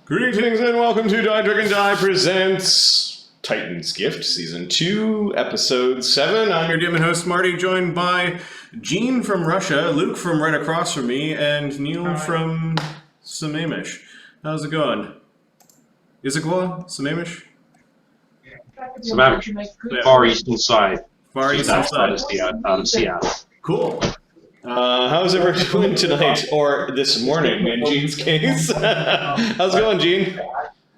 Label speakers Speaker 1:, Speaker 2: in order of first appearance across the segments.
Speaker 1: Greetings and welcome to Die Dragon Die presents Titan's Gift, Season 2, Episode 7. I'm your demon host, Marty, joined by Gene from Russia, Luke from right across from me, and Neil from Sammamish. How's it going? Issaquah? Sammamish?
Speaker 2: Sammamish. Far eastern side.
Speaker 1: Far eastern side.
Speaker 2: Out of Seattle.
Speaker 1: Cool. How's everyone doing tonight, or this morning in Gene's case? How's it going, Gene?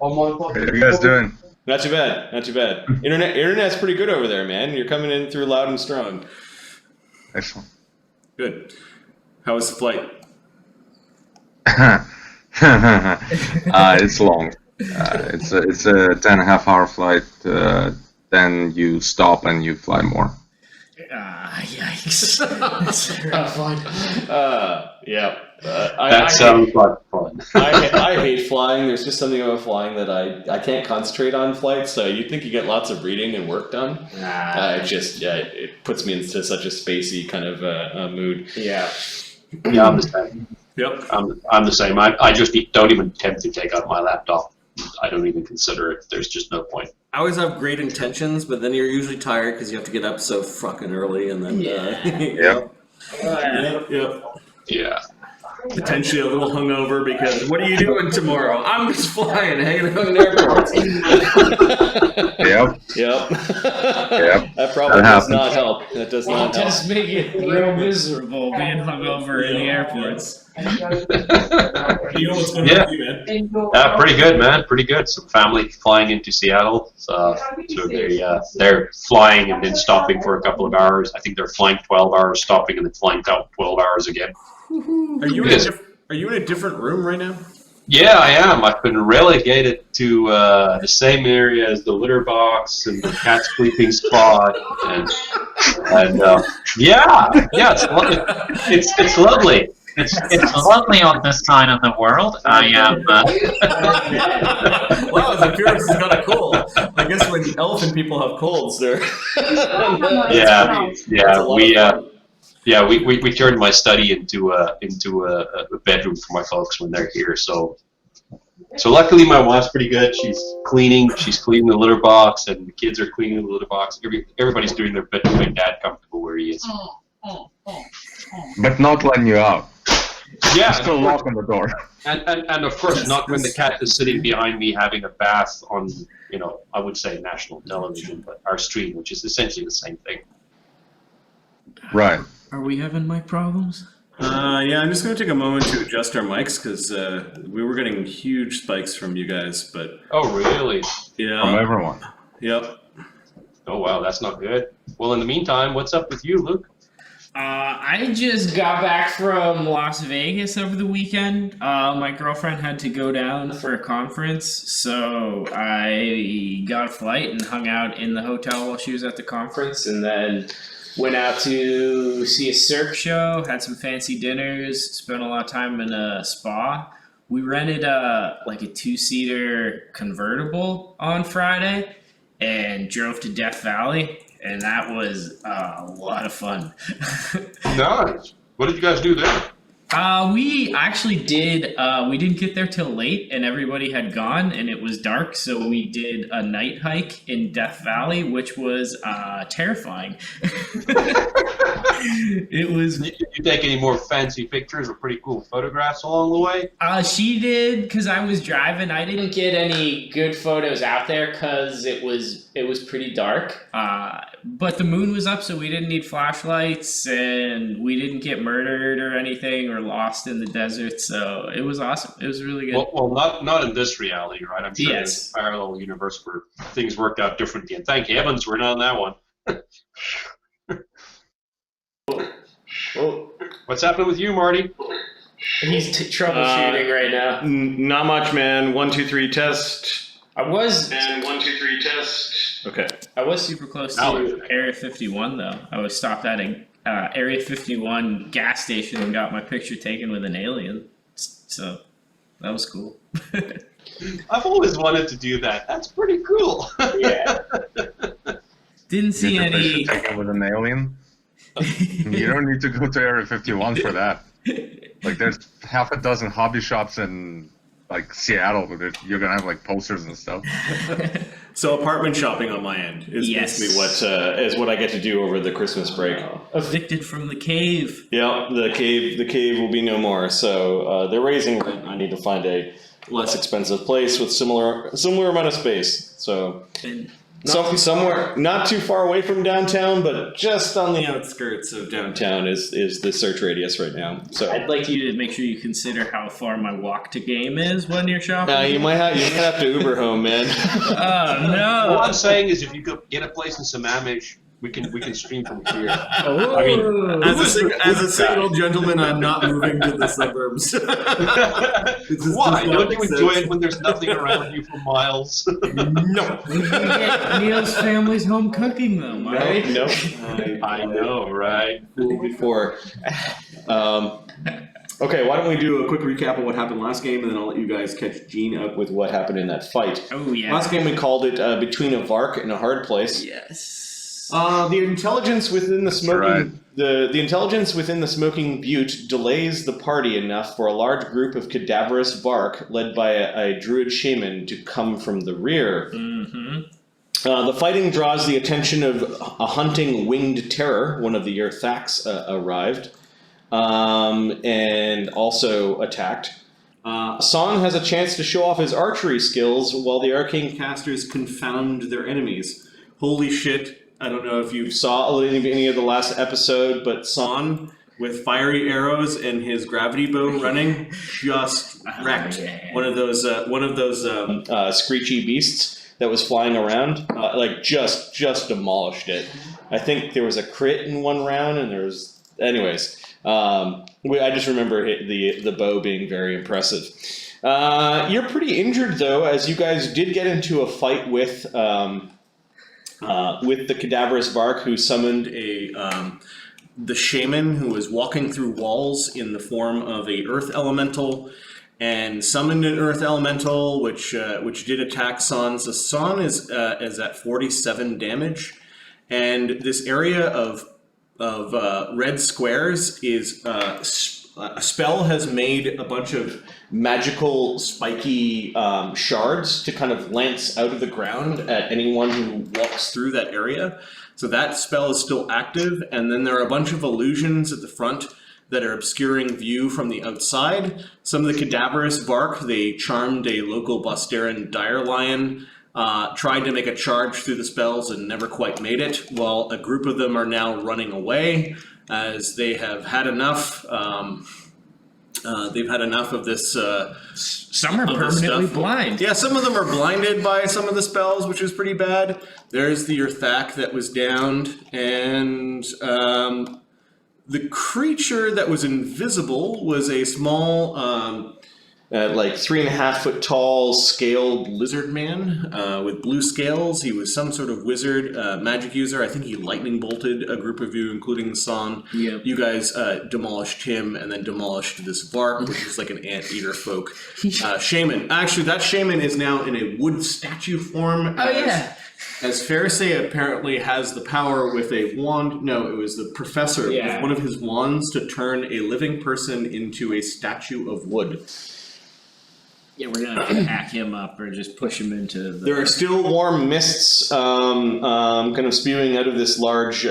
Speaker 3: How are you guys doing?
Speaker 1: Not too bad, not too bad. Internet's pretty good over there, man. You're coming in through loud and strong.
Speaker 3: Excellent.
Speaker 1: Good. How was the flight?
Speaker 3: It's long. It's a 10.5-hour flight. Then you stop and you fly more.
Speaker 4: Yikes. That's a rough one.
Speaker 1: Yeah.
Speaker 2: That sounds like fun.
Speaker 1: I hate flying. There's just something about flying that I can't concentrate on flights. So you'd think you get lots of reading and work done. It puts me into such a spacey kind of mood.
Speaker 4: Yeah.
Speaker 2: Yeah, I'm the same.
Speaker 1: Yep.
Speaker 2: I'm the same. I just don't even attempt to take out my laptop. I don't even consider it. There's just no point.
Speaker 5: I always have great intentions, but then you're usually tired because you have to get up so fucking early, and then
Speaker 3: Yep.
Speaker 2: Yeah.
Speaker 1: Potentially a little hungover because
Speaker 5: what are you doing tomorrow? I'm just flying, hanging out in airports.
Speaker 3: Yep.
Speaker 1: Yep. That
Speaker 3: That
Speaker 1: probably does
Speaker 3: happens.
Speaker 1: not help. That does not help.
Speaker 4: Just make it real miserable being hungover in the airports.
Speaker 1: You know what's going on with you, man?
Speaker 2: Pretty good, man. Pretty good. Some family flying into Seattle. So they're flying and then stopping for a couple of hours. I think they're flying 12 hours, stopping, and then flying out 12 hours again.
Speaker 1: Are you in a different room right now?
Speaker 2: Yeah, I am. I've been relegated to the same area as the litter box and the cat sleeping spot, and it's lovely. It's lovely.
Speaker 6: It's lovely on this side of the world. I am.
Speaker 1: Wow, Zephyros has got a cold. I guess when elephant people have colds, they're
Speaker 2: we turned my study into a bedroom for my folks when they're here. So luckily my wife's pretty good. She's cleaning the litter box, and the kids are cleaning the litter box. Everybody's doing their bit to make Dad comfortable where he is.
Speaker 3: But not letting you out.
Speaker 2: Yeah,
Speaker 3: Still lock on the door.
Speaker 2: and of course not when the cat is sitting behind me having a bath on, I would say national television, but our stream, which is essentially the same thing.
Speaker 3: Right.
Speaker 4: Are we having mic problems?
Speaker 1: Yeah, I'm just going to take a moment to adjust our mics because we were getting huge spikes from you guys, but...
Speaker 2: Oh, really?
Speaker 1: Yeah.
Speaker 3: From everyone.
Speaker 1: Yep.
Speaker 2: Oh, wow, that's not good. Well, in the meantime, what's up with you, Luke?
Speaker 4: I just got back from Las Vegas over the weekend. My girlfriend had to go down for a conference, so I got a flight and hung out in the hotel while she was at the conference, and then went out to see a Cirque show, had some fancy dinners, spent a lot of time in a spa. We rented a 2-seater convertible on Friday and drove to Death Valley. And that was a lot of fun.
Speaker 2: Nice. What did you guys do there?
Speaker 4: We actually did, we didn't get there till late and everybody had gone and it was dark. So we did a night hike in Death Valley, which was terrifying. It was.
Speaker 2: Did you take any more fancy pictures or pretty cool photographs along the way?
Speaker 4: She did, because I was driving. I didn't get any good photos out there because it was pretty dark. But the moon was up, so we didn't need flashlights, and we didn't get murdered or anything or lost in the desert. So it was awesome. It was really good.
Speaker 2: Well, not in this reality, right? I'm sure there's a parallel universe where things worked out differently, and thank heavens we're not on that one. What's happening with you, Marty?
Speaker 4: He's troubleshooting right now.
Speaker 1: Not much, man. 1, 2, 3, test.
Speaker 4: I was
Speaker 1: 1, 2, 3, test. Okay.
Speaker 4: I was super close to Area 51 though. I was stopped at a Area 51 gas station and got my picture taken with an alien. So that was cool.
Speaker 2: I've always wanted to do that. That's pretty cool.
Speaker 4: Yeah. Didn't see
Speaker 3: Get your
Speaker 4: any.
Speaker 3: picture taken with an alien. You don't need to go to Area 51 for that. Like, there's half a dozen hobby shops in like Seattle, where you're gonna have like posters and stuff.
Speaker 1: So apartment shopping on my end is
Speaker 4: Yes.
Speaker 1: basically what I get to do over the Christmas break.
Speaker 4: Evicted from the cave.
Speaker 1: Yeah, the cave will be no more. So they're raising rent. I need to find a less expensive place with similar amount of space. So
Speaker 4: And
Speaker 1: somewhere not too far away from downtown, but just on the outskirts of downtown is the search radius right now. So
Speaker 4: I'd like you to make sure you consider how far my walk to game is when you're shopping.
Speaker 1: you might have to Uber home, man.
Speaker 4: Oh no!
Speaker 2: All I'm saying is, if you could get a place in Sammamish, we can stream from here.
Speaker 4: Oh.
Speaker 2: I mean,
Speaker 1: As a single gentleman, I'm not moving to the suburbs.
Speaker 2: Why? Don't you enjoy it when there's nothing around you for miles?
Speaker 1: No.
Speaker 4: We can get Neil's family's home cooking though, right?
Speaker 1: No.
Speaker 2: I know, right?
Speaker 1: Before. Okay, why don't we do a quick recap of what happened last game, and then I'll let you guys catch Gene up with what happened in that fight.
Speaker 4: Oh yeah.
Speaker 1: Last game we called it Between a Vark and a Hard Place.
Speaker 4: Yes.
Speaker 1: The intelligence within the smoking
Speaker 3: right.
Speaker 1: the intelligence within the Smoking Butte delays the party enough for a large group of cadaverous Vark led by a druid shaman to come from the rear.
Speaker 4: Mm-hmm.
Speaker 1: The fighting draws the attention of a hunting winged terror. One of the Yerthax arrived and also attacked. Saun has a chance to show off his archery skills while the arcane casters confound their enemies. Holy shit. I don't know if you saw any of the last episode, but Saun, with fiery arrows and his gravity bow running, just wrecked one of those screechy beasts that was flying around. Just demolished it. I think there was a crit in one round, and there was... Anyways, I just remember the bow being very impressive. You're pretty injured, though, as you guys did get into a fight with the cadaverous Vark, who summoned the shaman who was walking through walls in the form of a earth elemental, and summoned an earth elemental which did attack Saun. So Saun is at 47 damage, and this area of red squares is a spell has made a bunch of magical spiky shards to kind of lance out of the ground at anyone who walks through that area. So that spell is still active, and then there are a bunch of illusions at the front that are obscuring view from the outside. Some of the cadaverous Vark, they charmed a local Busteran dire lion, tried to make a charge through the spells and never quite made it, while a group of them are now running away as they have had enough. They've had enough of this.
Speaker 4: Some are permanently blind.
Speaker 1: Yeah, some of them are blinded by some of the spells, which is pretty bad. There's the Yerthac that was downed, and the creature that was invisible was a small, 3.5 foot tall, scaled lizard man with blue scales. He was some sort of wizard, magic user. I think he lightning bolted a group of you, including Saun.
Speaker 4: Yep.
Speaker 1: You guys demolished him and then demolished this Vark, which is like an anteater folk. Shaman. Actually, that shaman is now in a wood statue form.
Speaker 4: Oh yeah.
Speaker 1: As Pharisee apparently has the power with a wand. No, it was the professor
Speaker 4: Yeah.
Speaker 1: with one of his wands to turn a living person into a statue of wood.
Speaker 4: Yeah, we're gonna have to hack him up or just push him into the...
Speaker 1: There are still warm mists kind of spewing out of this large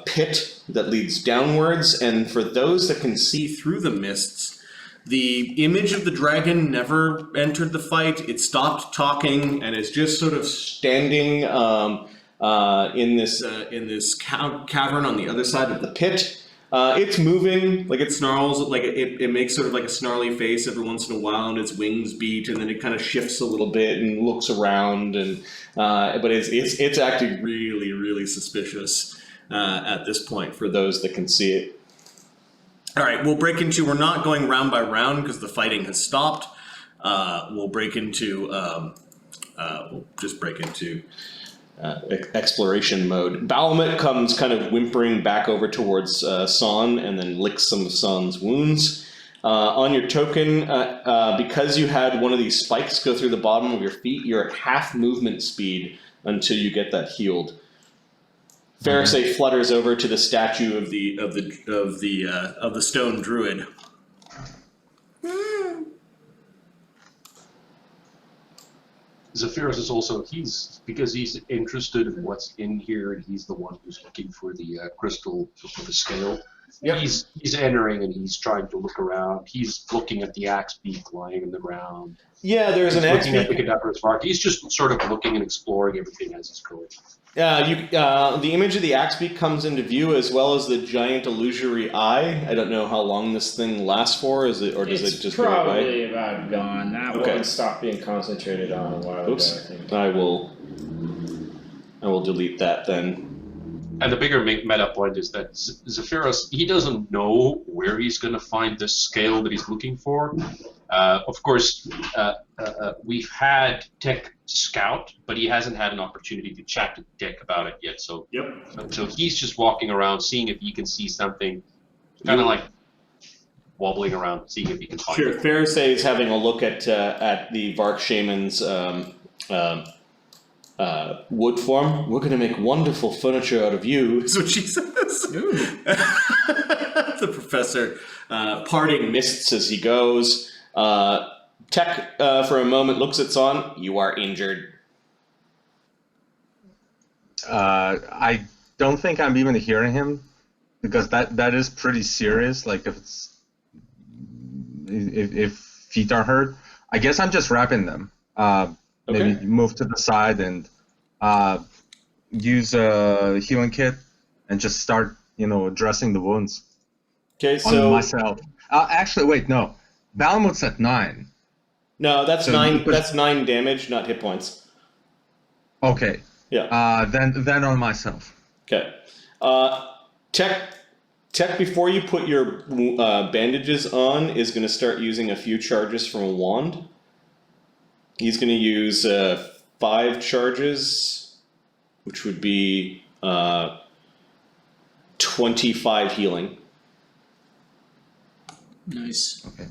Speaker 1: pit that leads downwards, and for those that can see through the mists, the image of the dragon never entered the fight. It stopped talking and is just sort of standing in this cavern on the other side of the pit. It's moving, like it snarls, like it makes sort of like a snarly face every once in a while, and its wings beat, and then it kind of shifts a little bit and looks around, and but it's acting really, really suspicious at this point for those that can see it. All right, we're not going round by round because the fighting has stopped. We'll just break into exploration mode. Balamut comes kind of whimpering back over towards Saun and then licks some of Saun's wounds. On your token, because you had one of these spikes go through the bottom of your feet, you're at half movement speed until you get that healed. Pharisee flutters over to the statue of the stone druid.
Speaker 2: Zephyros is also because he's interested in what's in here, and he's the one who's looking for the crystal for the scale.
Speaker 1: Yep.
Speaker 2: He's entering and he's trying to look around. He's looking at the axe beak lying on the ground.
Speaker 1: Yeah, there's
Speaker 2: He's
Speaker 1: an axe
Speaker 2: looking at the
Speaker 1: beak.
Speaker 2: conductor's mark. He's just sort of looking and exploring everything as he's going.
Speaker 1: The image of the axe beak comes into view, as well as the giant illusory eye. I don't know how long this thing lasts for. Does it just go away?
Speaker 4: probably about gone. That
Speaker 1: Okay.
Speaker 4: one stopped being concentrated on a while
Speaker 1: Oops.
Speaker 4: ago, I think.
Speaker 1: I will delete that then.
Speaker 2: And the bigger meta point is that Zephyros, he doesn't know where he's going to find the scale that he's looking for. Of course, we've had Tech scout, but he hasn't had an opportunity to chat to Tech about it yet. So, so he's just walking around, seeing if he can see something, kind of like wobbling around, seeing if he can find it.
Speaker 1: Pharisee is having a look at the Vark Shaman's wood form. We're going to make wonderful furniture out of you, is what she says. The professor parting mists as he goes. Tech, for a moment, looks at Saun. You are injured.
Speaker 3: I don't think I'm even hearing him, because that is pretty serious. Like if feet are hurt, I guess I'm just wrapping them. Maybe move to the side and use a healing kit and just start, addressing the wounds.
Speaker 1: Okay,
Speaker 3: on
Speaker 1: so
Speaker 3: myself. Actually, wait, no. Balamut's at 9.
Speaker 1: no, that's
Speaker 3: So
Speaker 1: 9. That's 9 damage, not hit points.
Speaker 3: Okay.
Speaker 1: Yeah.
Speaker 3: Then on myself.
Speaker 1: Okay. Tech, before you put your bandages on, is going to start using a few charges from a wand. He's going to use 5 charges, which would be 25 healing.
Speaker 4: Nice.
Speaker 3: Okay.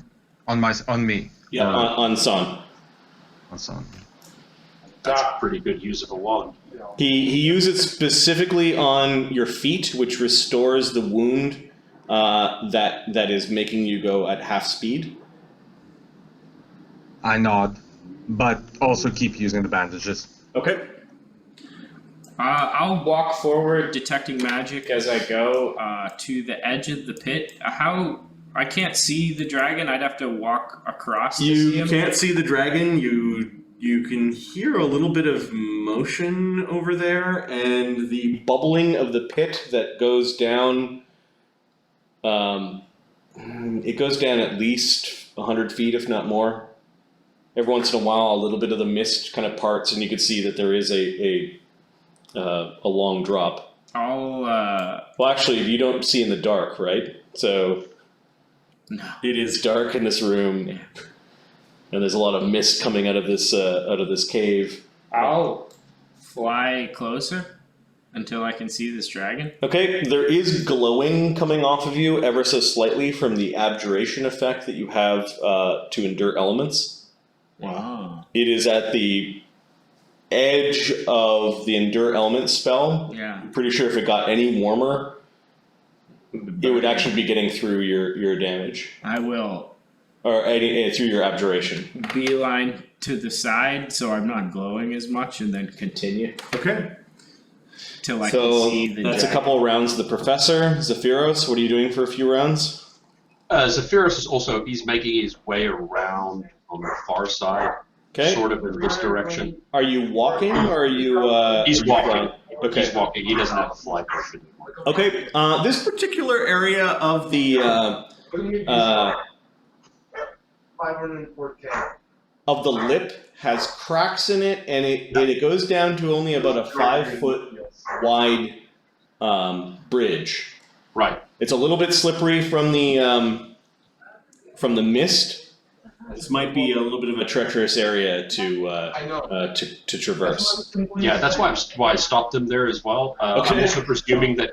Speaker 3: On me.
Speaker 1: Yeah, on Saun.
Speaker 3: On Saun.
Speaker 2: That's a pretty good use of a wand.
Speaker 1: He uses specifically on your feet, which restores the wound that is making you go at half speed.
Speaker 3: I nod, but also keep using the bandages.
Speaker 1: Okay.
Speaker 4: I'll walk forward, detecting magic as I go to the edge of the pit. I can't see the dragon. I'd have to walk across to see
Speaker 1: You
Speaker 4: him.
Speaker 1: can't see the dragon. You can hear a little bit of motion over there, and the bubbling of the pit that goes down. It goes down at least 100 feet, if not more. Every once in a while, a little bit of the mist kind of parts, and you can see that there is a long drop. Well, actually, you don't see in the dark, right? So
Speaker 4: No.
Speaker 1: it is dark in this room, and there's a lot of mist coming out of this cave.
Speaker 4: I'll fly closer until I can see this dragon.
Speaker 1: Okay, there is glowing coming off of you ever so slightly from the abjuration effect that you have to endure elements.
Speaker 4: Wow.
Speaker 1: It is at the edge of the endure element spell.
Speaker 4: Yeah.
Speaker 1: I'm pretty sure if it got any warmer, it would actually be getting through your damage.
Speaker 4: I will
Speaker 1: Or through your abjuration.
Speaker 4: beeline to the side so I'm not glowing as much, and then continue
Speaker 1: Okay.
Speaker 4: till I
Speaker 1: So
Speaker 4: can see the
Speaker 1: that's
Speaker 4: dragon.
Speaker 1: a couple of rounds of the professor. Zephyros, what are you doing for a few rounds?
Speaker 2: Zephyros is also, he's making his way around on the far side,
Speaker 1: Okay.
Speaker 2: sort of in this direction.
Speaker 1: Are you walking or are you?
Speaker 2: He's
Speaker 1: are you
Speaker 2: walking.
Speaker 1: flying? Okay.
Speaker 2: He's walking. He doesn't have a fly motion anymore.
Speaker 1: Okay. This particular area of the
Speaker 7: 504K.
Speaker 1: of the lip has cracks in it, and it goes down to only about a 5-foot wide bridge.
Speaker 2: Right.
Speaker 1: It's a little bit slippery from the mist. This might be a little bit of a treacherous area to traverse.
Speaker 2: Yeah, that's why I stopped him there as well.
Speaker 1: Okay.
Speaker 2: I'm also presuming that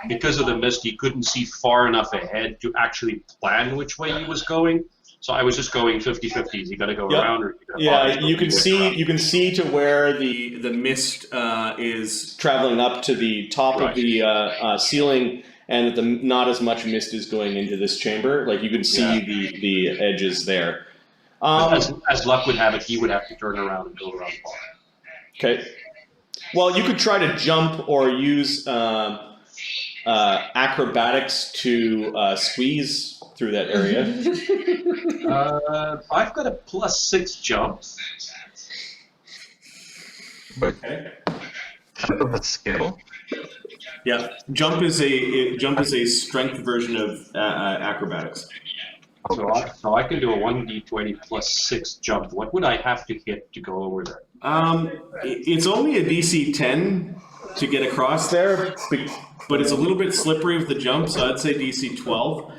Speaker 2: because of the mist, he couldn't see far enough ahead to actually plan which way he was going. So I was just going 50-50. You got to go
Speaker 1: Yep.
Speaker 2: around, or
Speaker 1: Yeah, you can see to where the mist is traveling up to the top of the ceiling, and not as much mist is going into this chamber. Like you can see the edges there.
Speaker 2: As luck would have it, he would have to turn around and go around the bar.
Speaker 1: Okay. Well, you could try to jump or use acrobatics to squeeze through that area.
Speaker 2: I've got a +6 jump.
Speaker 3: But
Speaker 1: Okay.
Speaker 3: kind of a skill.
Speaker 1: Yeah, jump is a strength version of acrobatics.
Speaker 2: So I can do a 1d20 +6 jump. What would I have to hit to go over there?
Speaker 1: It's only a DC 10 to get across there, but it's a little bit slippery with the jump, so I'd say DC 12.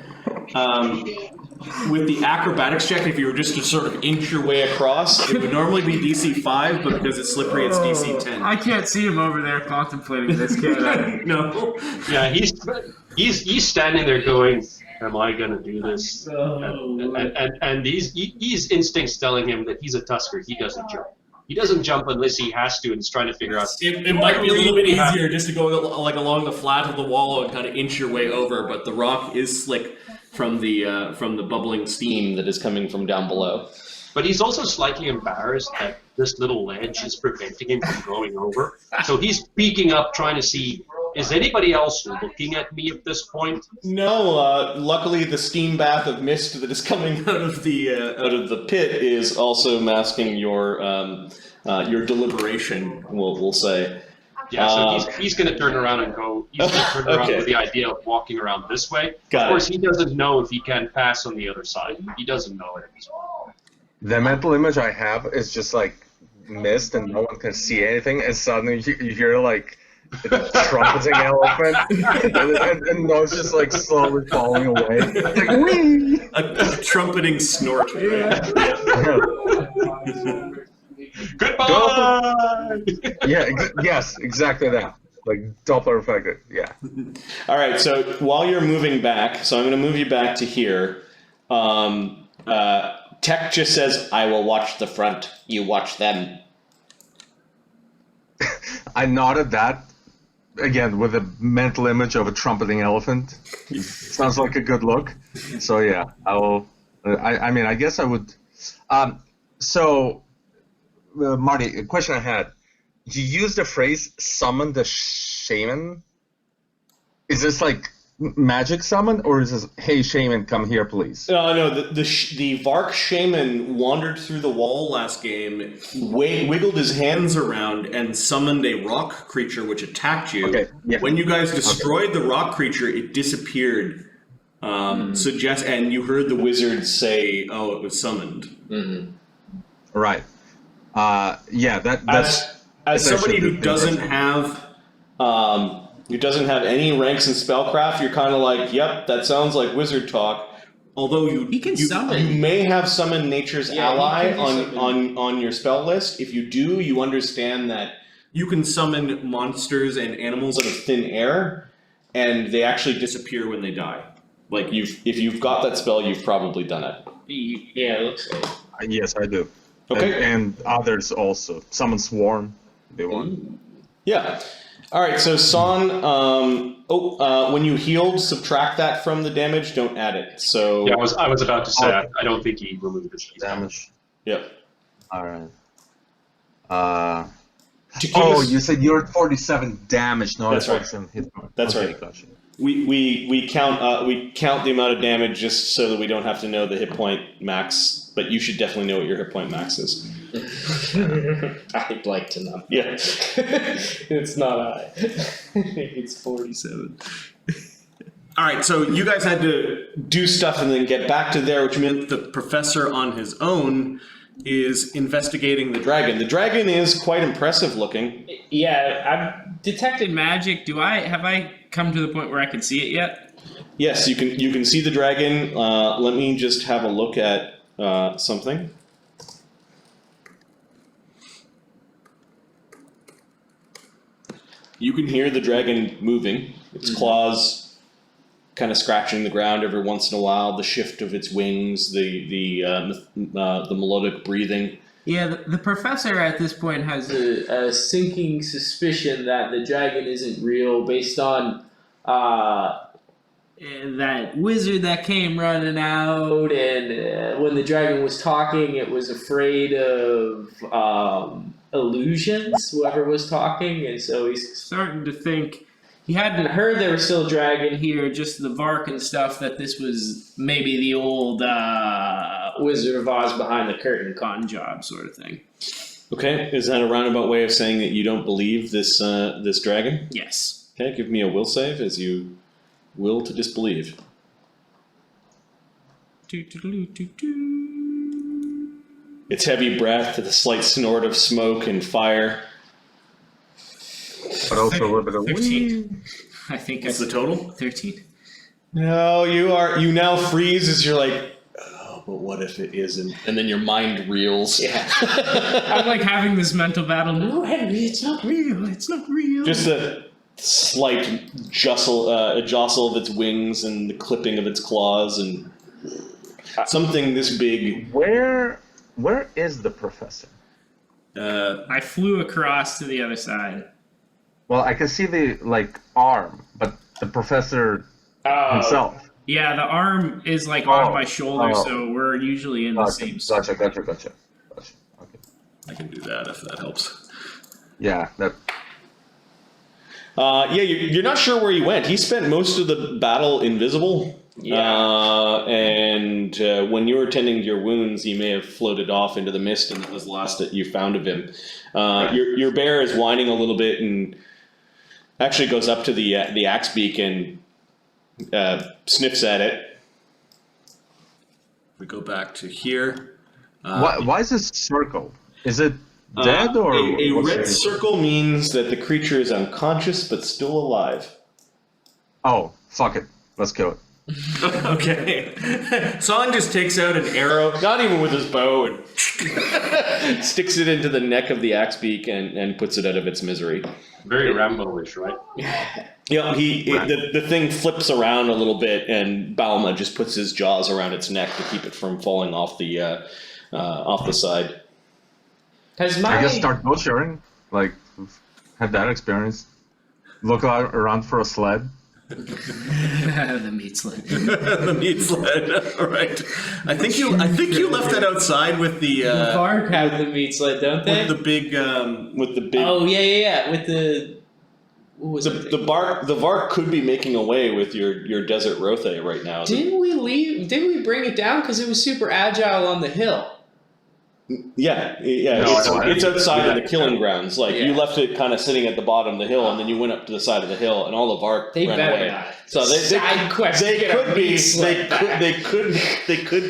Speaker 1: With the acrobatics check, if you were just to sort of inch your way across, it would normally be DC 5, but because it's slippery, it's DC 10.
Speaker 4: I can't see him over there contemplating this, can I?
Speaker 1: No.
Speaker 2: Yeah, he's standing there going, "Am I gonna do this?" And his instincts telling him that he's a tusker. He doesn't jump. He doesn't jump unless he has to, and is trying to figure out.
Speaker 5: It might be a little bit easier just to go like along the flat of the wall and kind of inch your way over, but the rock is slick from the bubbling steam that is coming from down below.
Speaker 2: But he's also slightly embarrassed that this little ledge is preventing him from going over. So he's speaking up, trying to see, is anybody else looking at me at this point?
Speaker 1: No, luckily the steam bath of mist that is coming out of the pit is also masking your deliberation. We'll say.
Speaker 2: Yeah, so he's going to turn around and go. He's going to turn around
Speaker 1: Okay.
Speaker 2: with the idea of walking around this way.
Speaker 1: Got
Speaker 2: Of course,
Speaker 1: it.
Speaker 2: he doesn't know if he can pass on the other side. He doesn't know it at this point.
Speaker 3: The mental image I have is just like mist and no one can see anything, and suddenly you hear like the trumpeting elephant, and Noah's just like slowly falling away. Like, whee!
Speaker 1: A trumpeting snort.
Speaker 2: Goodbye!
Speaker 3: Yes, exactly that. Like Doppler effect. Yeah.
Speaker 1: All right, so while you're moving back, so I'm going to move you back to here. Tech just says, "I will watch the front. You watch them."
Speaker 3: I nodded that again with a mental image of a trumpeting elephant. Sounds like a good look. So yeah, I will. I mean, I guess I would. Marty, a question I had. You used the phrase "summon the shaman." Is this like magic summon, or is this "Hey shaman, come here, please"?
Speaker 1: No, the Vark shaman wandered through the wall last game, wiggled his hands around, and summoned a rock creature which attacked you.
Speaker 3: Okay, yeah.
Speaker 1: When you guys destroyed the rock creature, it disappeared. And you heard the wizard say, "Oh, it was summoned."
Speaker 3: Right. Yeah. That's
Speaker 1: As somebody
Speaker 3: essentially
Speaker 1: who
Speaker 3: the
Speaker 1: doesn't
Speaker 3: thing.
Speaker 1: have any ranks in spellcraft, you're kind of like, "Yep, that sounds like wizard talk." Although
Speaker 4: He can summon.
Speaker 1: you may have summoned Nature's
Speaker 4: Yeah,
Speaker 1: Ally
Speaker 4: he can
Speaker 1: on your spell list. If you do, you understand that you can summon monsters and animals out of thin air, and they actually disappear when they die. Like if you've got that spell, you've probably done it.
Speaker 4: Yeah, it looks like.
Speaker 3: Yes, I do.
Speaker 1: Okay.
Speaker 3: And others also. Summon Swarm. They want.
Speaker 1: Yeah. All right. So Saun, when you healed, subtract that from the damage. Don't add it. So
Speaker 2: Yeah, I was about to say,
Speaker 3: Okay.
Speaker 2: I don't think he removed his
Speaker 3: Damage.
Speaker 1: Yep.
Speaker 3: All right.
Speaker 1: To keep
Speaker 3: Oh,
Speaker 1: us-
Speaker 3: you said you're at 47 damage, not
Speaker 1: That's right.
Speaker 3: 47 hit point.
Speaker 1: That's
Speaker 3: Okay,
Speaker 1: right.
Speaker 3: Gotcha.
Speaker 1: We count the amount of damage just so that we don't have to know the hit point max. But you should definitely know what your hit point max is.
Speaker 4: I'd like to know.
Speaker 1: Yeah.
Speaker 4: It's not high. It's 47.
Speaker 1: All right, so you guys had to do stuff and then get back to there, which meant the professor on his own is investigating the dragon. The dragon is quite impressive looking.
Speaker 4: Yeah, I've detected magic. Have I come to the point where I can see it yet?
Speaker 1: Yes, you can see the dragon. Let me just have a look at something. You can hear the dragon moving. Its claws kind of scratching the ground every once in a while. The shift of its wings, the melodic breathing.
Speaker 4: Yeah, the professor at this point has a sinking suspicion that the dragon isn't real based on that wizard that came running out, and when the dragon was talking, it was afraid of illusions, whoever was talking, and so he's starting to think he hadn't heard there was still a dragon here, just the Vark and stuff, that this was maybe the old Wizard of Oz behind the curtain con job sort of thing.
Speaker 1: Okay, is that a roundabout way of saying that you don't believe this this dragon?
Speaker 4: Yes.
Speaker 1: Okay, give me a will save as you will to disbelieve. Its heavy breath, the slight snort of smoke and fire.
Speaker 3: But also a little bit of
Speaker 4: 13. I think
Speaker 5: What's
Speaker 4: it's
Speaker 5: the total?
Speaker 4: 13.
Speaker 1: No, you now freeze as you're like, oh, but what if it isn't? And then your mind reels.
Speaker 4: Yeah. I'm like having this mental battle. No, Henry, it's not real. It's not real.
Speaker 1: Just a slight jostle of its wings and the clipping of its claws and something this big.
Speaker 3: Where is the professor?
Speaker 4: I flew across to the other side.
Speaker 3: Well, I can see the arm, but the professor himself.
Speaker 4: Yeah, the arm is like on my shoulder, so we're usually in the same spot.
Speaker 3: Gotcha. Okay.
Speaker 5: I can do that if that helps.
Speaker 3: Yeah, that.
Speaker 1: Yeah, you're not sure where he went. He spent most of the battle invisible.
Speaker 4: Yeah.
Speaker 1: And when you were tending to your wounds, he may have floated off into the mist, and that was the last that you found of him. Your bear is whining a little bit and actually goes up to the axe beak and sniffs at it.
Speaker 5: We go back to here.
Speaker 3: Why is this circle? Is it dead or
Speaker 1: a
Speaker 3: what's
Speaker 1: red
Speaker 3: it?
Speaker 1: circle means that the creature is unconscious but still alive.
Speaker 3: Oh, fuck it. Let's kill it.
Speaker 5: Okay. Saun just takes out an arrow.
Speaker 1: Not even with his bow, and sticks it into the neck of the axe beak and puts it out of its misery.
Speaker 2: Very Rambo-ish, right?
Speaker 1: Yeah, the thing flips around a little bit, and Balma just puts his jaws around its neck to keep it from falling off the side.
Speaker 3: I guess start butchering. Have that experience. Look around for a sled.
Speaker 4: The meat sled.
Speaker 5: The meat sled. All right. I think you left that outside with the
Speaker 4: The Vark have the meat sled, don't they?
Speaker 5: with the big
Speaker 4: Oh yeah. With the what was it?
Speaker 1: The Vark could be making away with your desert Rothe right now.
Speaker 4: Didn't we leave? Didn't we bring it down because it was super agile on the hill?
Speaker 1: Yeah.
Speaker 3: No,
Speaker 1: It's outside of the killing grounds. Like you
Speaker 4: Yeah.
Speaker 1: left it kind of sitting at the bottom of the hill, and then you went up to the side of the hill, and all the Vark
Speaker 4: They
Speaker 1: ran
Speaker 4: better
Speaker 1: away.
Speaker 4: not.
Speaker 1: So
Speaker 4: Side quest to
Speaker 1: they
Speaker 4: get a
Speaker 1: could be
Speaker 4: meat sled back.
Speaker 1: they could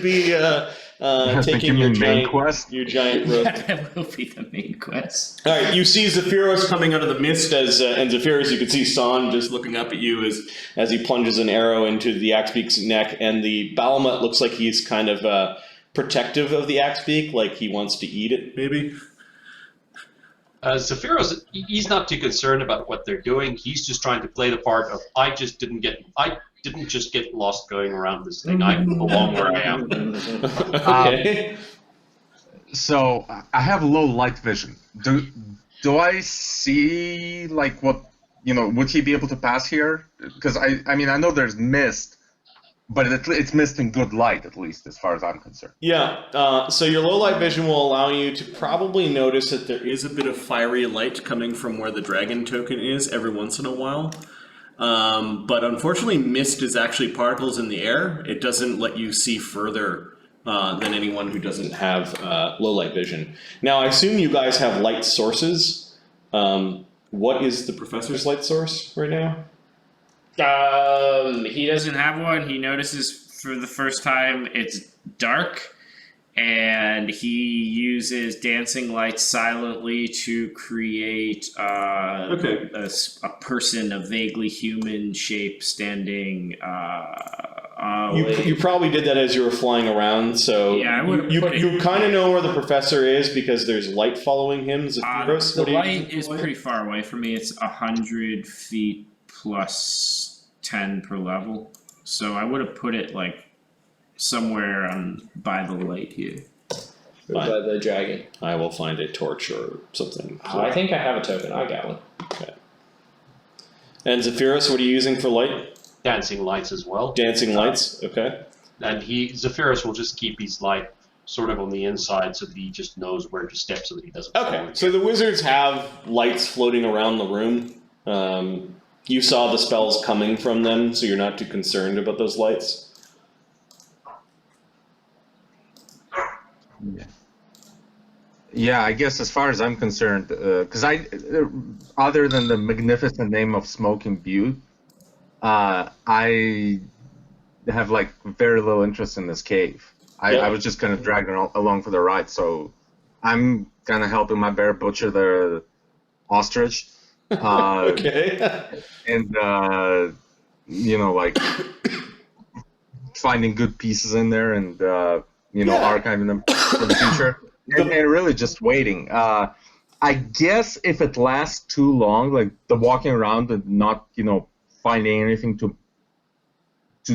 Speaker 1: be
Speaker 3: I think
Speaker 1: taking
Speaker 3: you
Speaker 1: your
Speaker 3: mean main
Speaker 1: giant
Speaker 3: quest.
Speaker 1: your giant Rothe.
Speaker 4: That will be the main quest.
Speaker 1: All right, you see Zephyros coming out of the mist and Zephyros, you can see Saun just looking up at you as he plunges an arrow into the Axebeak's neck, and the Balamut looks like he's kind of protective of the Axebeak, like he wants to eat it, maybe.
Speaker 2: Zephyros, he's not too concerned about what they're doing. He's just trying to play the part of I didn't just get lost going around this thing. I belong where I am.
Speaker 1: Okay.
Speaker 3: So I have low light vision. Do I see what would he be able to pass here? Because I mean I know there's mist, but it's mist in good light at least as far as I'm concerned.
Speaker 1: Yeah. So your low light vision will allow you to probably notice that there is a bit of fiery light coming from where the dragon token is every once in a while. But unfortunately, mist is actually particles in the air. It doesn't let you see further than anyone who doesn't have low light vision. Now, I assume you guys have light sources. What is the professor's light source right now?
Speaker 4: He doesn't have one. He notices for the first time it's dark, and he uses dancing lights silently to create a person of vaguely human shape standing.
Speaker 1: You probably did that as you were flying around, so
Speaker 4: yeah, I would
Speaker 1: you kind of know where the professor is because there's light following him. Zephyros,
Speaker 4: the light is pretty far away from me. It's 100 feet plus 10 per level, so I would have put it somewhere by the light here. By the dragon.
Speaker 1: I will find a torch or something.
Speaker 4: I think I have a token. I got one.
Speaker 1: Okay. And Zephyros, what are you using for light?
Speaker 2: dancing lights as well.
Speaker 1: Dancing lights, okay.
Speaker 2: And Zephyros will just keep his light sort of on the inside so that he just knows where to step so that he doesn't fall.
Speaker 1: Okay, so the wizards have lights floating around the room. You saw the spells coming from them, so you're not too concerned about those lights.
Speaker 3: Yeah, I guess as far as I'm concerned, because other than the magnificent name of Smoking Butte, I have like very little interest in this cave. I was just kind of dragged along for the ride, so I'm kind of helping my bear butcher the ostrich.
Speaker 1: Okay.
Speaker 3: And like finding good pieces in there and archiving them for the future. And really just waiting. I guess if it lasts too long, like the walking around and not, finding anything to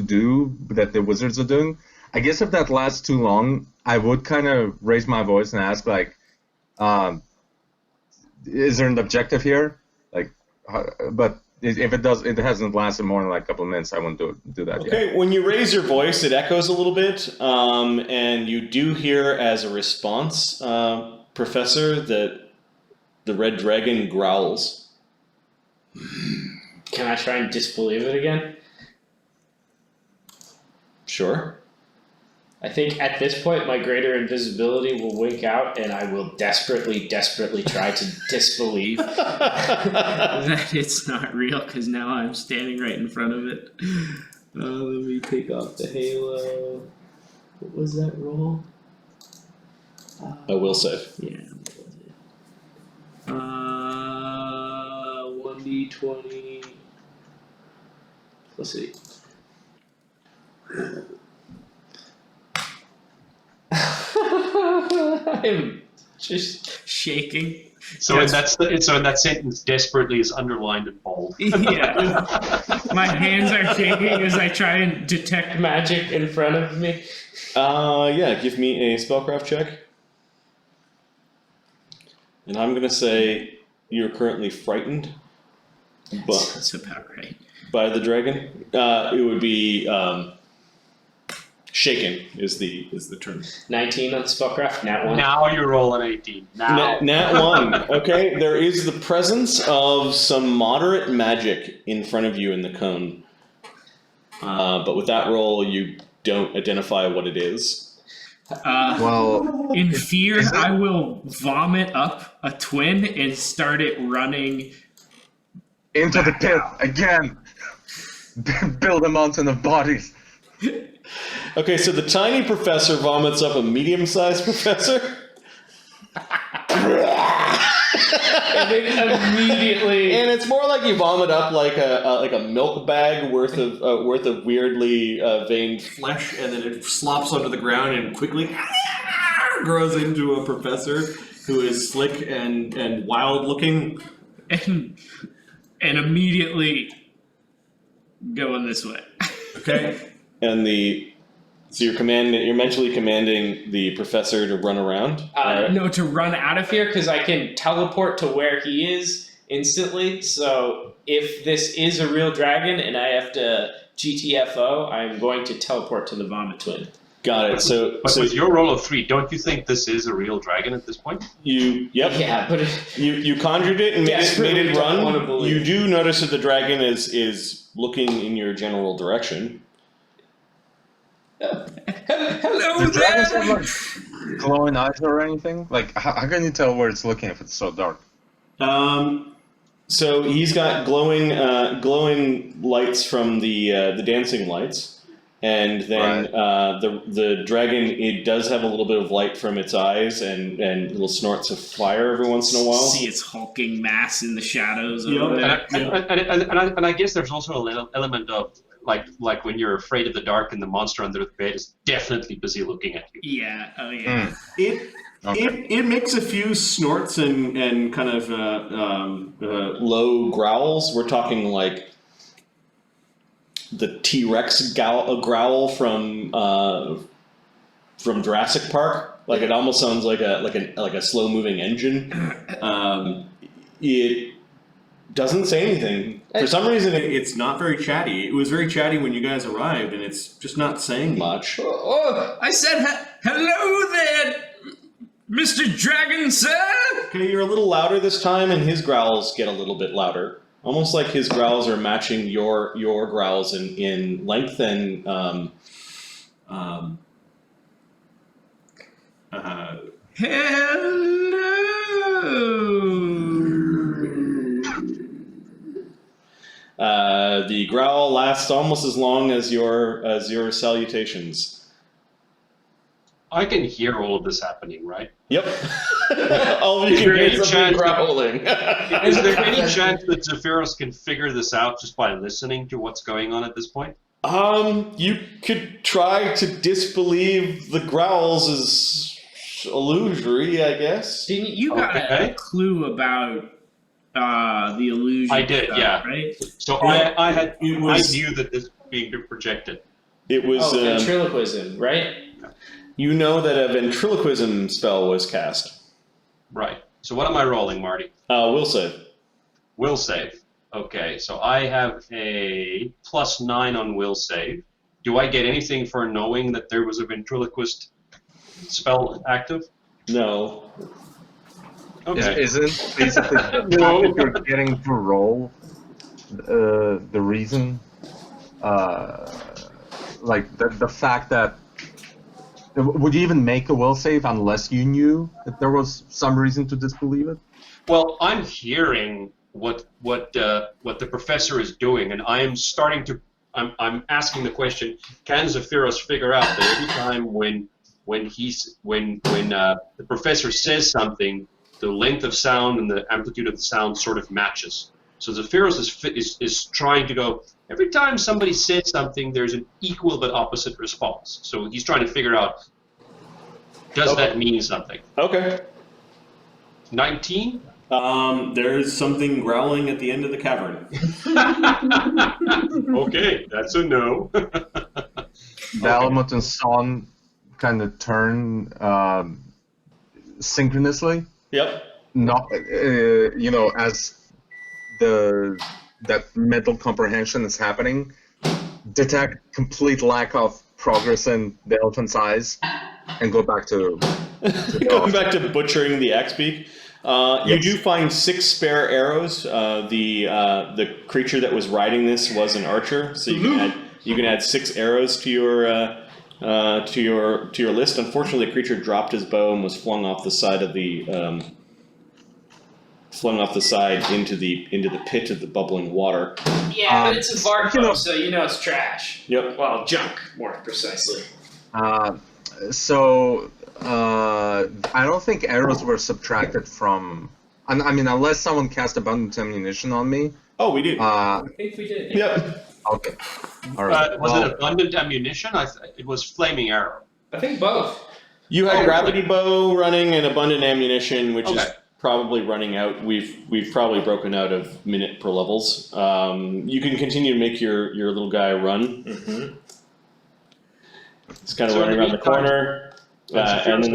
Speaker 3: do that the wizards are doing, I guess if that lasts too long, I would kind of raise my voice and ask, like, is there an objective here? Like, but if it hasn't lasted more than like a couple of minutes, I won't do that yet.
Speaker 1: Okay, when you raise your voice, it echoes a little bit, and you do hear as a response, Professor, that the red dragon growls.
Speaker 4: Can I try and disbelieve it again?
Speaker 1: Sure.
Speaker 4: I think at this point my greater invisibility will wink out and I will desperately try to disbelieve that it's not real because now I'm standing right in front of it. Let me take off the halo. What was that roll?
Speaker 1: I will save.
Speaker 4: Yeah. 1d20 plus 8. I'm just shaking.
Speaker 2: So in that sentence, desperately is underlined and bold.
Speaker 4: Yeah. My hands are shaking as I try and detect magic in front of me.
Speaker 1: Yeah, give me a spellcraft check. And I'm gonna say you're currently frightened. But
Speaker 4: That's about right.
Speaker 1: by the dragon. It would be shaken is the term.
Speaker 4: 19 on the spellcraft, nat 1.
Speaker 2: Now you roll an 18. Now.
Speaker 1: Nat 1. Okay, there is the presence of some moderate magic in front of you in the cone. But with that roll, you don't identify what it is.
Speaker 4: In fear, I will vomit up a twin and start it running
Speaker 3: into the pit again. Build a mountain of bodies.
Speaker 1: Okay, so the tiny professor vomits up a medium-sized professor.
Speaker 4: and then immediately.
Speaker 1: And it's more like you vomit up like a milk bag worth of weirdly veined
Speaker 5: Flesh, and then it slops onto the ground and quickly grows into a professor who is slick and wild looking.
Speaker 4: And immediately going this way.
Speaker 5: Okay.
Speaker 1: And so you're mentally commanding the professor to run around?
Speaker 4: No, to run out of here, because I can teleport to where he is instantly. So if this is a real dragon and I have to GTFO, I'm going to teleport to the Vomit Twin.
Speaker 1: Got it. So
Speaker 2: with your roll of 3, don't you think this is a real dragon at this point?
Speaker 1: Yep.
Speaker 4: Yeah, but
Speaker 1: you conjured it and made it run.
Speaker 4: Believe.
Speaker 1: You do notice that the dragon is looking in your general direction.
Speaker 4: Hello
Speaker 3: Do dragons
Speaker 4: there.
Speaker 3: have like glowing eyes or anything? Like, how can you tell where it's looking if it's so dark?
Speaker 1: So he's got glowing lights from the dancing lights, and then the dragon, it does have a little bit of light from its eyes and little snorts of fire every once in a while.
Speaker 4: See its hulking mass in the shadows
Speaker 5: Yep.
Speaker 4: over there.
Speaker 2: And I guess there's also a little element of like when you're afraid of the dark and the monster under the bed is definitely busy looking at you.
Speaker 4: Yeah. Oh yeah.
Speaker 1: It makes a few snorts and kind of low growls. We're talking like the T-Rex growl from Jurassic Park. Like it almost sounds like a slow moving engine. It doesn't say anything. For some reason,
Speaker 5: It's not very chatty. It was very chatty when you guys arrived, and it's just not saying much.
Speaker 4: Oh, I said hello there, Mr. Dragon, sir.
Speaker 1: okay, you're a little louder this time, and his growls get a little bit louder. Almost like his growls are matching your growls in length and
Speaker 4: Hello.
Speaker 1: the growl lasts almost as long as your salutations.
Speaker 2: I can hear all of this happening, right?
Speaker 1: Yep. All of you
Speaker 2: Is
Speaker 1: can
Speaker 2: there
Speaker 1: hear
Speaker 2: any
Speaker 1: is
Speaker 2: chance
Speaker 1: something
Speaker 2: that-
Speaker 1: growling.
Speaker 2: Is there any chance that Zephyros can figure this out just by listening to what's going on at this point?
Speaker 1: You could try to disbelieve the growls as illusory, I guess.
Speaker 4: Didn't you got
Speaker 2: Okay.
Speaker 4: a clue about the illusion?
Speaker 2: I did,
Speaker 4: stuff,
Speaker 2: yeah.
Speaker 4: Right.
Speaker 2: So
Speaker 1: Yeah.
Speaker 2: I
Speaker 1: It was-
Speaker 2: knew that this was being projected.
Speaker 1: It was.
Speaker 4: ventriloquism, right?
Speaker 1: You know that a ventriloquism spell was cast.
Speaker 2: Right. So what am I rolling, Marty?
Speaker 1: Will save.
Speaker 2: Will save. Okay, so I have a +9 on will save. Do I get anything for knowing that there was a ventriloquist spell active?
Speaker 1: No.
Speaker 2: Okay.
Speaker 3: Isn't basically the fact that you're getting to roll the reason, like the fact that would you even make a will save unless you knew that there was some reason to disbelieve it?
Speaker 2: Well, I'm hearing what the professor is doing, and I am starting to. I'm asking the question: can Zephyros figure out that every time when the professor says something, the length of sound and the amplitude of the sound sort of matches? So Zephyros is trying to go. Every time somebody says something, there's an equal but opposite response. So he's trying to figure out: does that mean something?
Speaker 1: Okay.
Speaker 2: 19.
Speaker 5: There's something growling at the end of the cavern.
Speaker 2: Okay, that's a no.
Speaker 3: Valmont and Saun kind of turn synchronously.
Speaker 1: Yep.
Speaker 3: Not, as that mental comprehension is happening, detect complete lack of progress in the elephant's eyes, and go back to
Speaker 1: Going back to butchering the axe beak. You
Speaker 3: Yes.
Speaker 1: do find 6 spare arrows. The creature that was riding this was an archer, so you can add 6 arrows to your list. Unfortunately, the creature dropped his bow and was flung off the side of the into the pit of the bubbling water.
Speaker 4: Yeah, but it's a Vark
Speaker 3: you know-
Speaker 4: bow, so you know it's trash.
Speaker 1: Yep.
Speaker 4: Well, junk, more precisely.
Speaker 3: I don't think arrows were subtracted from. I mean, unless someone cast abundant ammunition on me.
Speaker 1: Oh, we do.
Speaker 4: I think we did.
Speaker 1: Yep.
Speaker 3: Okay. All right.
Speaker 2: Was it abundant ammunition? It was flaming arrow.
Speaker 4: I think both.
Speaker 1: You had
Speaker 2: Oh,
Speaker 1: gravity bow running and abundant ammunition, which is
Speaker 2: Okay.
Speaker 1: probably running out. We've probably broken out of minute per levels. You can continue to make your little guy run.
Speaker 4: Mm-hmm.
Speaker 1: He's kind of
Speaker 2: So in
Speaker 1: running
Speaker 2: the
Speaker 1: around the
Speaker 2: meantime,
Speaker 1: corner, and then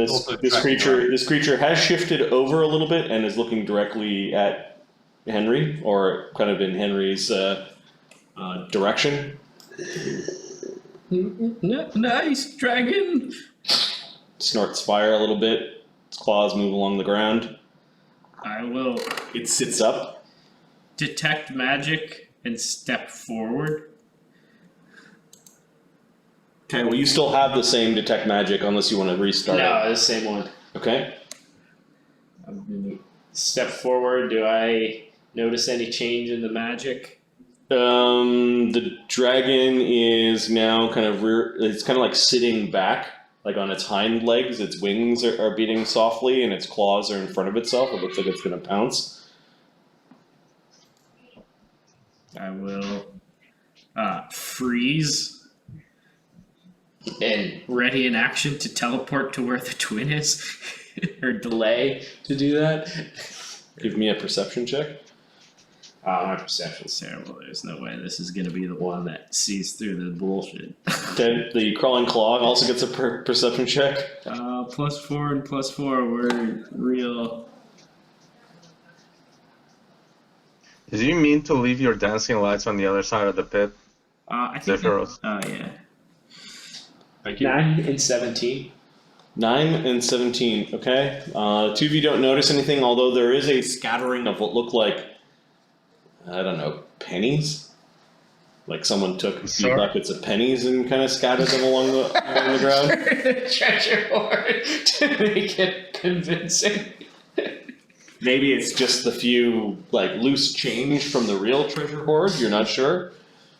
Speaker 1: this creature has shifted over a little bit and is looking directly at Henry, or kind of in Henry's direction.
Speaker 4: Nice, dragon.
Speaker 1: Snorts fire a little bit. Its claws move along the ground.
Speaker 4: I will
Speaker 5: It sits
Speaker 1: It's up.
Speaker 4: detect magic and step forward.
Speaker 1: Okay, well, you still have the same detect magic unless you want to restart it.
Speaker 4: No, the same one.
Speaker 1: Okay.
Speaker 4: I'm gonna step forward. Do I notice any change in the magic?
Speaker 1: The dragon is now kind of it's kind of like sitting back, like on its hind legs. Its wings are beating softly, and its claws are in front of itself. It looks like it's going to pounce.
Speaker 4: I will freeze and ready in action to teleport to where the twin is, or delay to do that.
Speaker 1: Give me a perception check.
Speaker 4: My perception's terrible. There's no way this is gonna be the one that sees through the bullshit.
Speaker 1: Okay, the crawling claw also gets a perception check.
Speaker 4: +4 and +4 were real.
Speaker 3: Do you mean to leave your dancing lights on the other side of the pit?
Speaker 4: I think.
Speaker 3: Zephyros.
Speaker 4: Yeah.
Speaker 2: Thank you.
Speaker 5: 9 and 17.
Speaker 1: 9 and 17. Okay. Two of you don't notice anything, although there is a scattering of what look like, I don't know, pennies. Like someone took a few
Speaker 3: Sure.
Speaker 1: buckets of pennies and kind of scattered them along the ground.
Speaker 4: Treasure hoard to make it convincing.
Speaker 1: Maybe it's just the few like loose change from the real treasure hoard. You're not sure.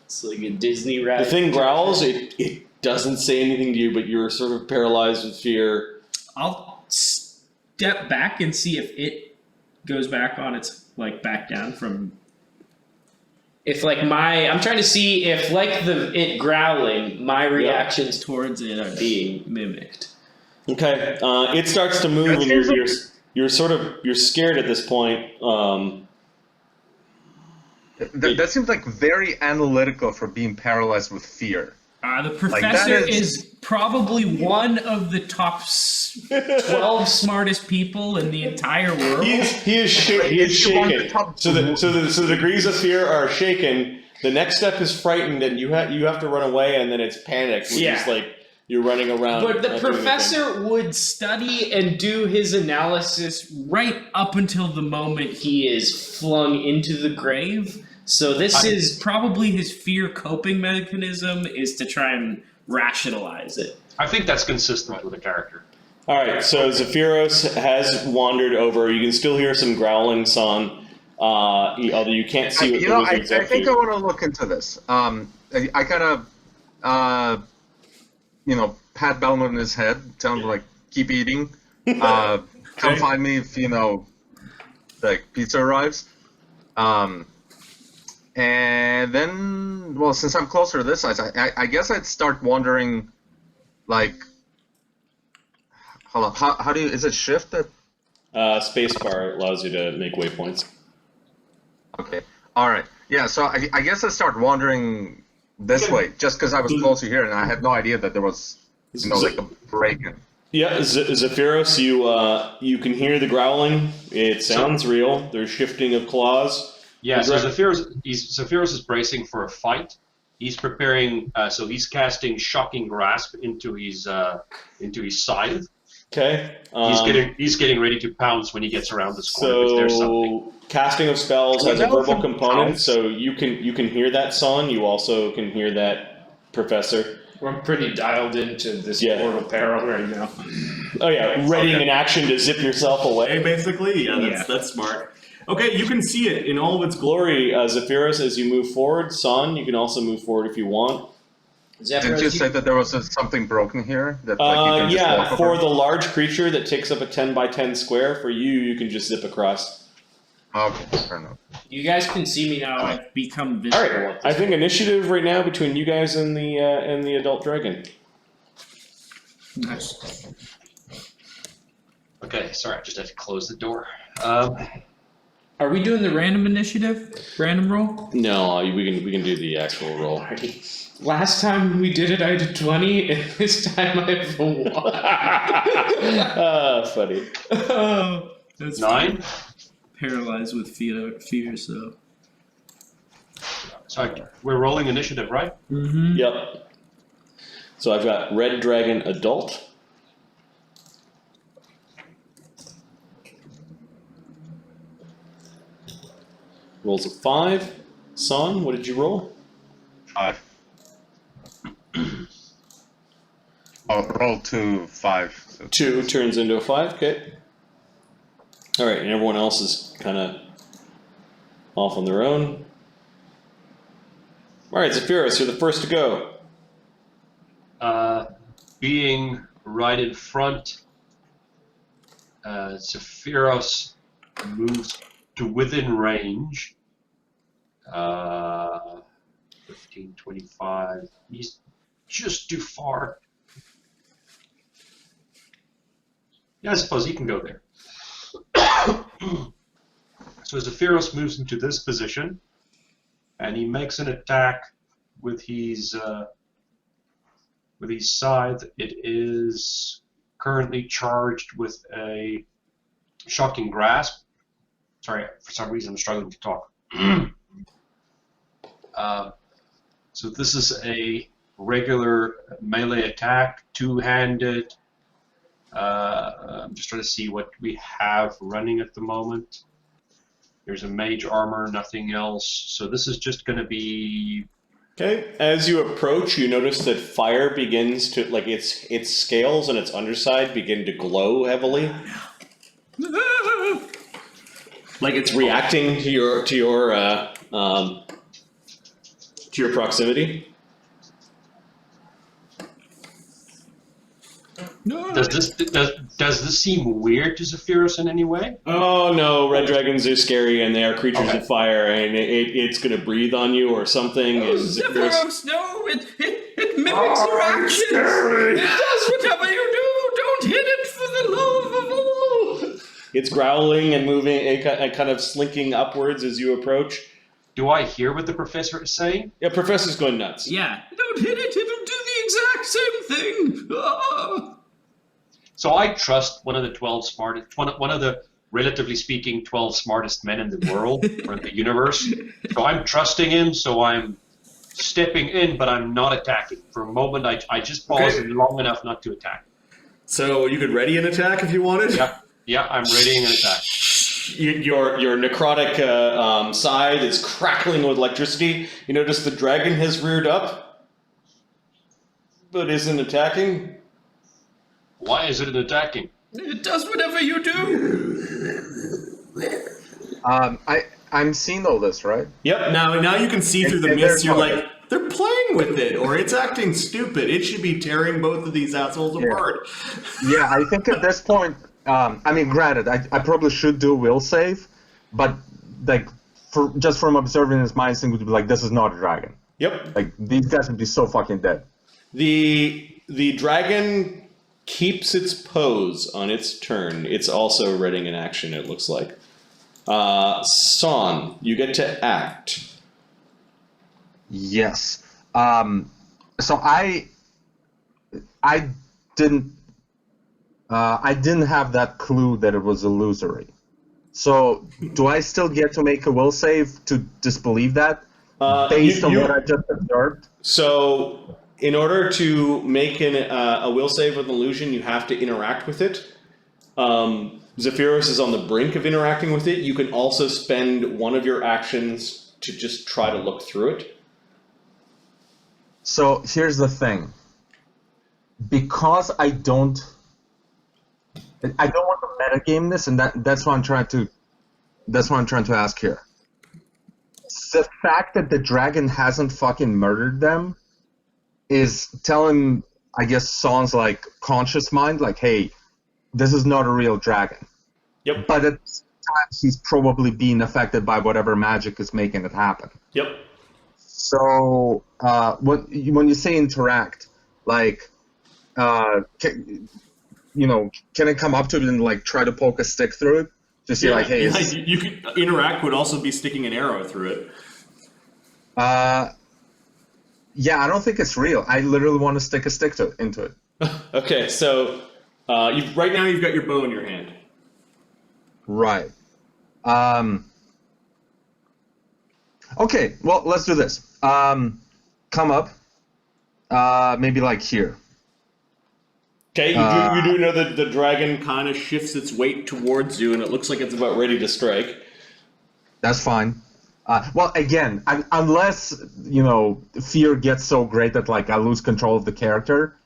Speaker 4: It's like a Disney
Speaker 1: The
Speaker 4: ride.
Speaker 1: thing growls. It doesn't say anything to you, but you're sort of paralyzed with fear.
Speaker 4: I'll step back and see if it goes back on its like back down from. If like I'm trying to see if like it growling, my reactions towards it are being mimicked.
Speaker 1: Okay. It starts to move, and you're scared at this point.
Speaker 3: That seems like very analytical for being paralyzed with fear.
Speaker 4: The
Speaker 3: that
Speaker 4: professor
Speaker 3: is-
Speaker 4: is probably one of the top 12 smartest people in the entire world.
Speaker 1: He is shaken. So the degrees of fear are shaken. The next step is frightened, and you have to run away, and then it's panic, which is like you're running around.
Speaker 4: But the
Speaker 1: not doing
Speaker 4: professor would study and do his analysis right up until the moment he is flung into the grave. So this is probably his fear coping mechanism, is to try and rationalize it.
Speaker 2: I think that's consistent with the character.
Speaker 1: All right, so Zephyros has wandered over. You can still hear some growling, Saun, although you can't see what the wizard's
Speaker 3: I
Speaker 1: up
Speaker 3: think
Speaker 1: to.
Speaker 3: I want to look into this. I kind of, pat Bellman in his head, tell him like keep eating. Come find me if like pizza arrives. And then, well, since I'm closer to this side, I guess I'd start wondering, like, hold on, how do you, is it shift that?
Speaker 1: Spacebar allows you to make waypoints.
Speaker 3: Okay, all right, yeah. So I guess I start wandering this way, just because I was closer here, and I had no idea that there was, like a break-in.
Speaker 1: Yeah, Zephyros, you can hear the growling. It sounds real. There's shifting of claws.
Speaker 2: Yeah, so Zephyros is bracing for a fight. He's preparing, so he's casting Shocking Grasp into his scythe.
Speaker 1: Okay.
Speaker 2: He's getting ready to pounce when he gets around this corner. Because there's something.
Speaker 1: Casting of spells has a
Speaker 3: Well,
Speaker 1: verbal component,
Speaker 3: pounce.
Speaker 1: so you can hear that, Saun. You also can hear that, Professor.
Speaker 4: I'm pretty dialed into this
Speaker 1: Yeah.
Speaker 4: mortal peril right now.
Speaker 1: Oh yeah, readying an action to zip yourself away, basically.
Speaker 4: Yeah.
Speaker 1: That's smart. Okay, you can see it in all of its glory, Zephyros, as you move forward. Saun, you can also move forward if you want.
Speaker 3: Didn't you say that there was something broken here? That like, you can just
Speaker 1: Yeah,
Speaker 3: walk
Speaker 1: for
Speaker 3: over?
Speaker 1: the large creature that takes up a 10 by 10 square, for you can just zip across.
Speaker 3: Okay, fair enough.
Speaker 4: You guys can see me now. I've become visible.
Speaker 1: All right, I think initiative right now between you guys and the adult dragon.
Speaker 4: Nice.
Speaker 2: Okay, sorry, I just had to close the door.
Speaker 4: Are we doing the random initiative? Random roll?
Speaker 1: No, we can do the actual roll.
Speaker 4: Last time we did it, I did 20, and this time I have 1.
Speaker 1: Funny.
Speaker 4: Oh, that's
Speaker 2: 9.
Speaker 4: paralyzed with fear, so.
Speaker 2: So we're rolling initiative, right?
Speaker 4: Mm-hmm.
Speaker 1: Yep. So I've got red dragon adult. Rolls a 5. Saun, what did you roll?
Speaker 3: 5. Roll 2, 5. So
Speaker 1: 2 turns into a 5. Okay. All right, and everyone else is kind of off on their own. All right, Zephyros, you're the first to go.
Speaker 2: Being right in front, Zephyros moves to within range. 15, 25. He's just too far. Yeah, I suppose he can go there. So Zephyros moves into this position, and he makes an attack with his scythe. It is currently charged with a Shocking Grasp. Sorry, for some reason I'm struggling to talk. So this is a regular melee attack, two-handed. I'm just trying to see what we have running at the moment. There's a mage armor, nothing else. So this is just going to be...
Speaker 1: Okay. As you approach, you notice that fire begins to, like, its scales and its underside begin to glow heavily. Like it's reacting to your proximity.
Speaker 2: Does this seem weird to Zephyros in any way?
Speaker 1: Oh no, red dragons are scary and they are creatures
Speaker 2: Okay.
Speaker 1: of fire, and it's going to breathe on you or something.
Speaker 4: Oh,
Speaker 1: and Zephyros-
Speaker 4: Zephyros, no, it mimics your actions. It does whatever you do. Don't hit it for the love of all.
Speaker 1: It's growling and moving and kind of slinking upwards as you approach.
Speaker 2: Do I hear what the professor is saying?
Speaker 1: Yeah, Professor's going nuts.
Speaker 4: Yeah, don't hit it. It'll do the exact same thing. Ah.
Speaker 2: So I trust one of the 12 smartest, one of the, relatively speaking, 12 smartest men in the world or in the universe. So I'm trusting him, so I'm stepping in, but I'm not attacking. For a moment, I just paused long enough not to attack.
Speaker 1: So you could ready an attack if you wanted?
Speaker 2: Yeah, I'm readying an attack.
Speaker 1: Your necrotic side is crackling with electricity. You notice the dragon has reared up, but isn't attacking.
Speaker 2: Why is it attacking?
Speaker 4: It does whatever you do.
Speaker 3: I'm seeing all this, right?
Speaker 5: Yep. Now you can see through the
Speaker 3: And
Speaker 5: mist.
Speaker 3: they're
Speaker 5: You're
Speaker 3: talking.
Speaker 5: like, they're playing with it, or it's acting stupid. It should be tearing both of these assholes apart.
Speaker 3: Yeah, I think at this point, I mean, granted, I probably should do will save, but like, just from observing his mind, thing would be like, this is not a dragon.
Speaker 1: Yep.
Speaker 3: Like, these guys would be so fucking dead.
Speaker 1: The dragon keeps its pose on its turn. It's also readying an action, it looks like. Saun, you get to act.
Speaker 3: Yes. So I didn't have that clue that it was illusory. So do I still get to make a will save to disbelieve that based on what I just observed?
Speaker 1: So, in order to make a will save with an illusion, you have to interact with it. Zephyros is on the brink of interacting with it. You can also spend one of your actions to just try to look through it.
Speaker 3: So here's the thing. Because I don't want to metagame this, and that's what I'm trying to ask here. The fact that the dragon hasn't fucking murdered them is telling, I guess, Saun's like conscious mind, like, hey, this is not a real dragon.
Speaker 1: Yep.
Speaker 3: But at the same time, he's probably being affected by whatever magic is making it happen.
Speaker 1: Yep.
Speaker 3: So when you say interact, like, can it come up to it and like try to poke a stick through it to see like, hey,
Speaker 5: Yeah, you could interact would also be sticking an arrow through it.
Speaker 3: yeah, I don't think it's real. I literally want to stick a stick into it.
Speaker 1: Okay, so
Speaker 5: Right now you've got your bow in your hand.
Speaker 3: Right. Okay, well, let's do this. Come up. Maybe like here.
Speaker 1: okay, you do know that the dragon kind of shifts its weight towards you, and it looks like it's about ready to strike.
Speaker 3: That's fine. Well, again, unless, fear gets so great that, like, I lose control of the character,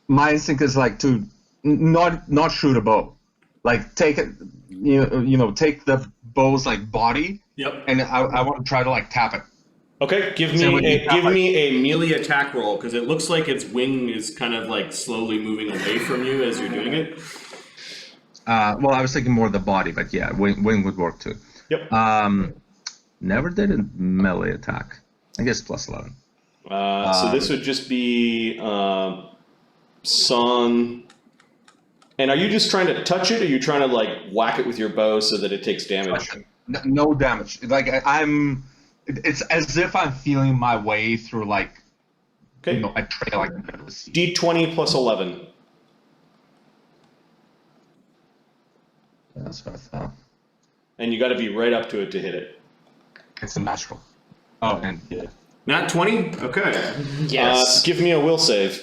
Speaker 3: my instinct is, like, to not shoot a bow. Like, take it, take the bow's, like, body,
Speaker 5: Yep.
Speaker 3: and I want to try to, like, tap it.
Speaker 1: Okay, give
Speaker 3: So when
Speaker 1: me
Speaker 3: you tap it-
Speaker 1: a
Speaker 5: Melee attack roll, because it looks like its wing is kind of like slowly moving away from you as you're doing it.
Speaker 3: Well, I was thinking more the body, but yeah, wing would work, too.
Speaker 1: Yep.
Speaker 3: Never did a melee attack. I guess plus 11.
Speaker 1: So this would just be Saun. And are you just trying to touch it, or are you trying to like whack it with your bow so that it takes damage?
Speaker 3: No damage. Like it's as if I'm feeling my way through like,
Speaker 1: Okay.
Speaker 3: a trail I can barely see.
Speaker 1: D20 plus 11.
Speaker 3: That's what I thought.
Speaker 1: And you got to be right up to it to hit it.
Speaker 3: It's a natural. Oh, and yeah.
Speaker 1: Nat 20? Okay.
Speaker 4: Yes.
Speaker 1: Give me a will save.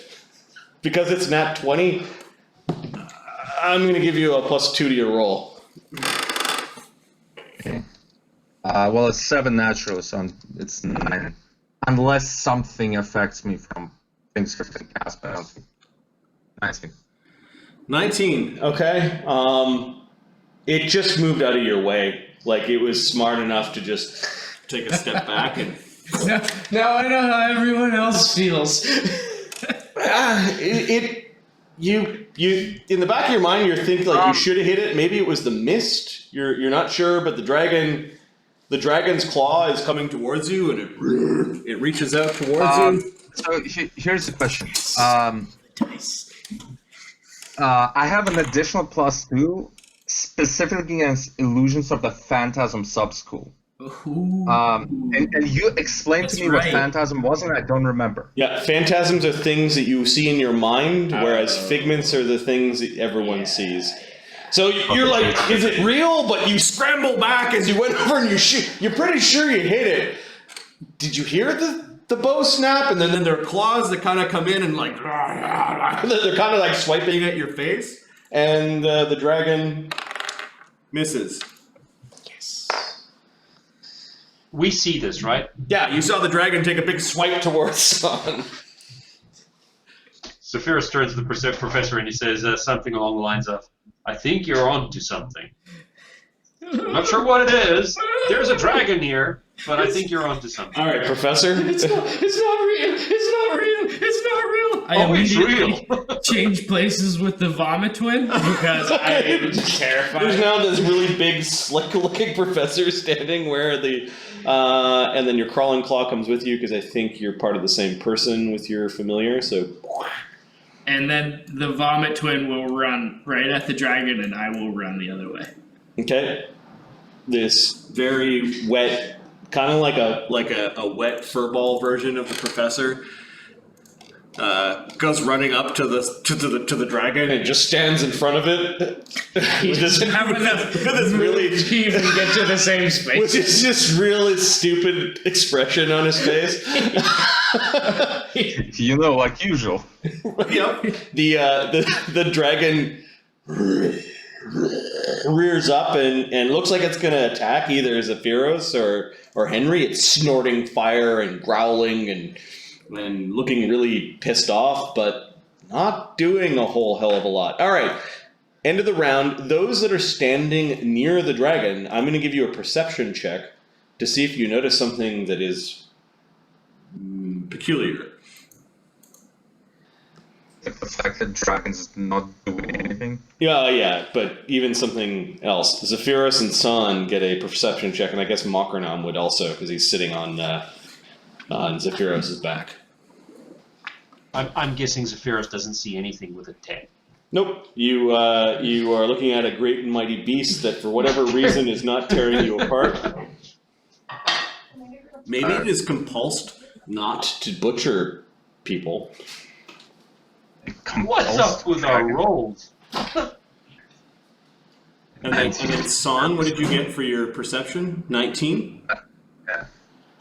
Speaker 1: Because it's nat 20, I'm going to give you a +2 to your roll.
Speaker 3: Okay. Well, it's 7 natural, so it's 9. Unless something affects me from things that can cast, but I don't think. 19.
Speaker 1: 19, okay. It just moved out of your way. Like, it was smart enough to just take a step back and...
Speaker 4: Now I know how everyone else feels.
Speaker 1: You in the back of your mind, you're thinking like you should have hit it. Maybe it was the mist. You're not sure, but the dragon's claw is coming towards you, and it reaches out towards you.
Speaker 3: So here's the question. I have an additional +2 specifically against illusions of the Phantasm Sub-School. And you explained to me what Phantasm was, and I don't remember.
Speaker 1: Yeah, phantasms are things that you see in your mind, whereas figments are the things that everyone sees. So you're like, is it real? But you scramble back as you went over and you shoot. You're pretty sure you hit it. Did you hear the bow snap? And then there are claws that kind of come in and like, they're kind of like swiping at your face. And the dragon misses.
Speaker 2: We see this, right?
Speaker 1: Yeah, you saw the dragon take a big swipe towards Saun.
Speaker 2: Zephyros turns to the professor and he says something along the lines of, I think you're onto something. I'm not sure what it is. There's a dragon here, but I think you're onto something.
Speaker 1: All right, Professor.
Speaker 4: It's not real. It's not real. It's not real. I
Speaker 2: it's
Speaker 4: immediately change places with the vomit twin because I am terrified.
Speaker 1: There's now this really big, slick-looking professor standing where the... and then your crawling claw comes with you because I think you're part of the same person with your familiar, so...
Speaker 4: And then the vomit twin will run right at the dragon and I will run the other way.
Speaker 1: Okay. This very wet, kind of like a wet furball version of the professor goes running up to the dragon and just stands in front of it.
Speaker 4: He doesn't have enough
Speaker 1: really
Speaker 4: to even get to the same space.
Speaker 1: With this just really stupid expression on his face.
Speaker 3: You know, like usual.
Speaker 1: Yep. The dragon rears up and looks like it's going to attack either Zephyros or Henry. It's snorting fire and growling and looking really pissed off, but not doing a whole hell of a lot. All right. End of the round. Those that are standing near the dragon, I'm going to give you a perception check to see if you notice something that is peculiar.
Speaker 3: The fact that dragons not doing anything.
Speaker 1: Yeah, but even something else. Zephyros and Saun get a perception check, and I guess Mokranam would also, because he's sitting on Zephyros' back.
Speaker 2: I'm guessing Zephyros doesn't see anything with a 10.
Speaker 1: Nope. You are looking at a great and mighty beast that, for whatever reason, is not tearing you apart. Maybe it is compulsed not to butcher people.
Speaker 2: What's up with our rolls?
Speaker 1: And then Saun, what did you get for your perception? 19?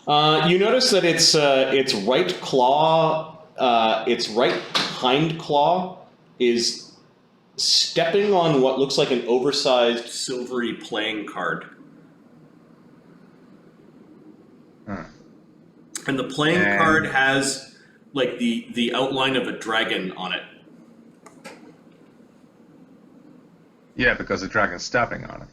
Speaker 1: You notice that its right claw, its right hind claw is stepping on what looks like an oversized silvery playing card. And the playing card has like the outline of a dragon on it.
Speaker 3: Yeah, because the dragon's stepping on it.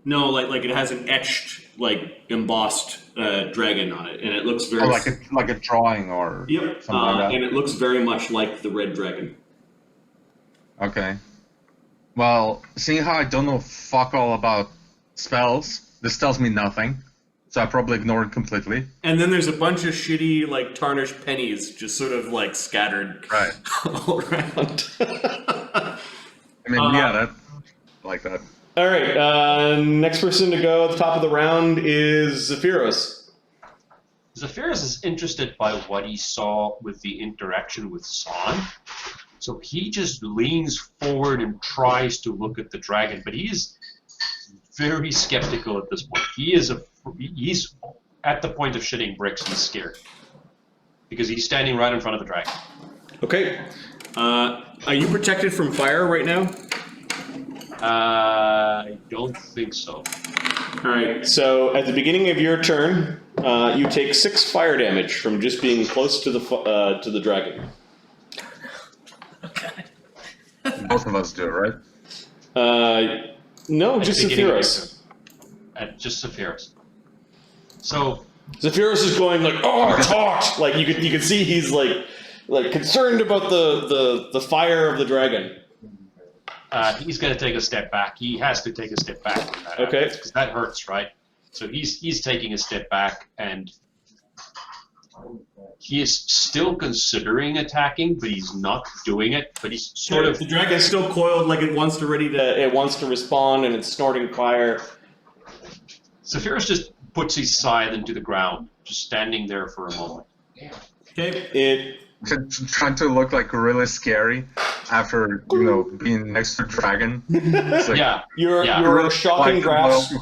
Speaker 1: No, like it has an etched, like embossed dragon on it, and it looks very
Speaker 3: like a drawing or
Speaker 1: something
Speaker 3: like that.
Speaker 1: And it looks very much like the red dragon.
Speaker 3: Okay. Well, seeing how I don't know fuck all about spells, this tells me nothing. So I probably ignore it completely.
Speaker 1: And then there's a bunch of shitty, like, tarnished pennies just sort of, like, scattered all around.
Speaker 3: I mean, that, like that.
Speaker 1: All right, next person to go at the top of the round is Zephyros.
Speaker 2: Zephyros is interested by what he saw with the interaction with Saun. So he just leans forward and tries to look at the dragon, but he is very skeptical at this point. He is he's at the point of shitting bricks. He's scared because he's standing right in front of the dragon.
Speaker 1: Okay. Are you protected from fire right now?
Speaker 2: I don't think so.
Speaker 1: All right. So at the beginning of your turn, you take 6 fire damage from just being close to the dragon.
Speaker 4: Okay.
Speaker 3: Both of us do, right?
Speaker 1: No,
Speaker 2: At
Speaker 1: just
Speaker 2: the beginning of your
Speaker 1: Zephyros.
Speaker 2: turn. Just Zephyros. So
Speaker 1: Zephyros is going like, oh, it's hot. Like you could see he's like concerned about the fire of the dragon.
Speaker 2: he's going to take a step back. He has to take a step back from that.
Speaker 1: Okay.
Speaker 2: Because that hurts, right? So he's taking a step back, and he is still considering attacking, but he's not doing it. But he's sort of
Speaker 1: the dragon's still coiled, like it wants to respond, and it's snorting fire.
Speaker 2: Zephyros just puts his scythe into the ground, just standing there for a moment.
Speaker 1: Okay.
Speaker 3: Trying to look like really scary after being next to dragon. It's like,
Speaker 2: Yeah,
Speaker 1: Your shocking grasp.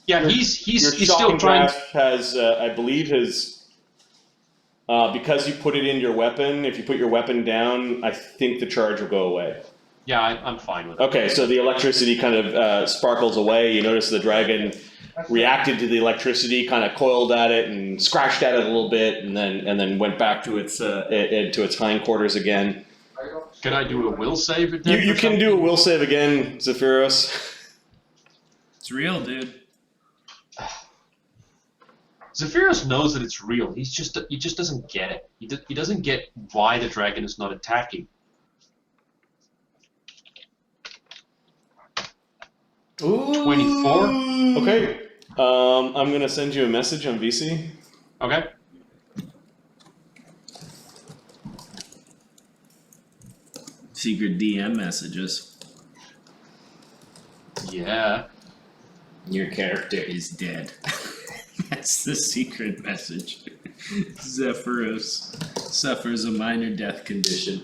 Speaker 2: yeah.
Speaker 1: Your
Speaker 2: He's still
Speaker 1: shocking
Speaker 2: trying.
Speaker 1: grasp has, I believe, because you put it in your weapon. If you put your weapon down, I think the charge will go away.
Speaker 2: Yeah, I'm fine with it.
Speaker 1: Okay, so the electricity kind of sparkles away. You notice the dragon reacted to the electricity, kind of coiled at it and scratched at it a little bit, and then went back to its hindquarters again.
Speaker 2: Can I do a will save?
Speaker 1: You can do a will save again, Zephyros.
Speaker 4: It's real, dude.
Speaker 2: Zephyros knows that it's real. He just doesn't get it. He doesn't get why the dragon is not attacking.
Speaker 1: Ooh.
Speaker 2: 24?
Speaker 1: Okay. I'm gonna send you a message on VC.
Speaker 2: Okay.
Speaker 4: Secret DM messages.
Speaker 2: Yeah.
Speaker 4: Your character is dead. That's the secret message. Zephyros suffers a minor death condition.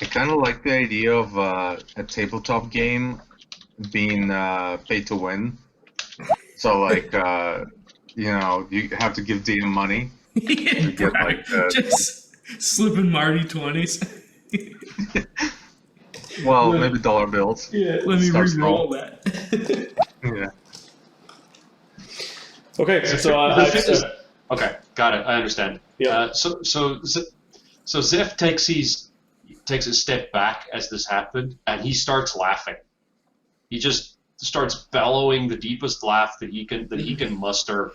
Speaker 3: I kind of like the idea of a tabletop game being pay to win. So like, you have to give DM money to get like
Speaker 4: just slipping Marty 20s.
Speaker 3: well, maybe dollar bills.
Speaker 4: Yeah, let me
Speaker 3: Start
Speaker 4: re-roll
Speaker 3: small.
Speaker 4: that.
Speaker 3: Yeah.
Speaker 1: Okay, so
Speaker 2: Okay, got it. I understand.
Speaker 1: Yeah.
Speaker 2: So Zeph takes a step back as this happened, and he starts laughing. He just starts bellowing the deepest laugh that he can muster,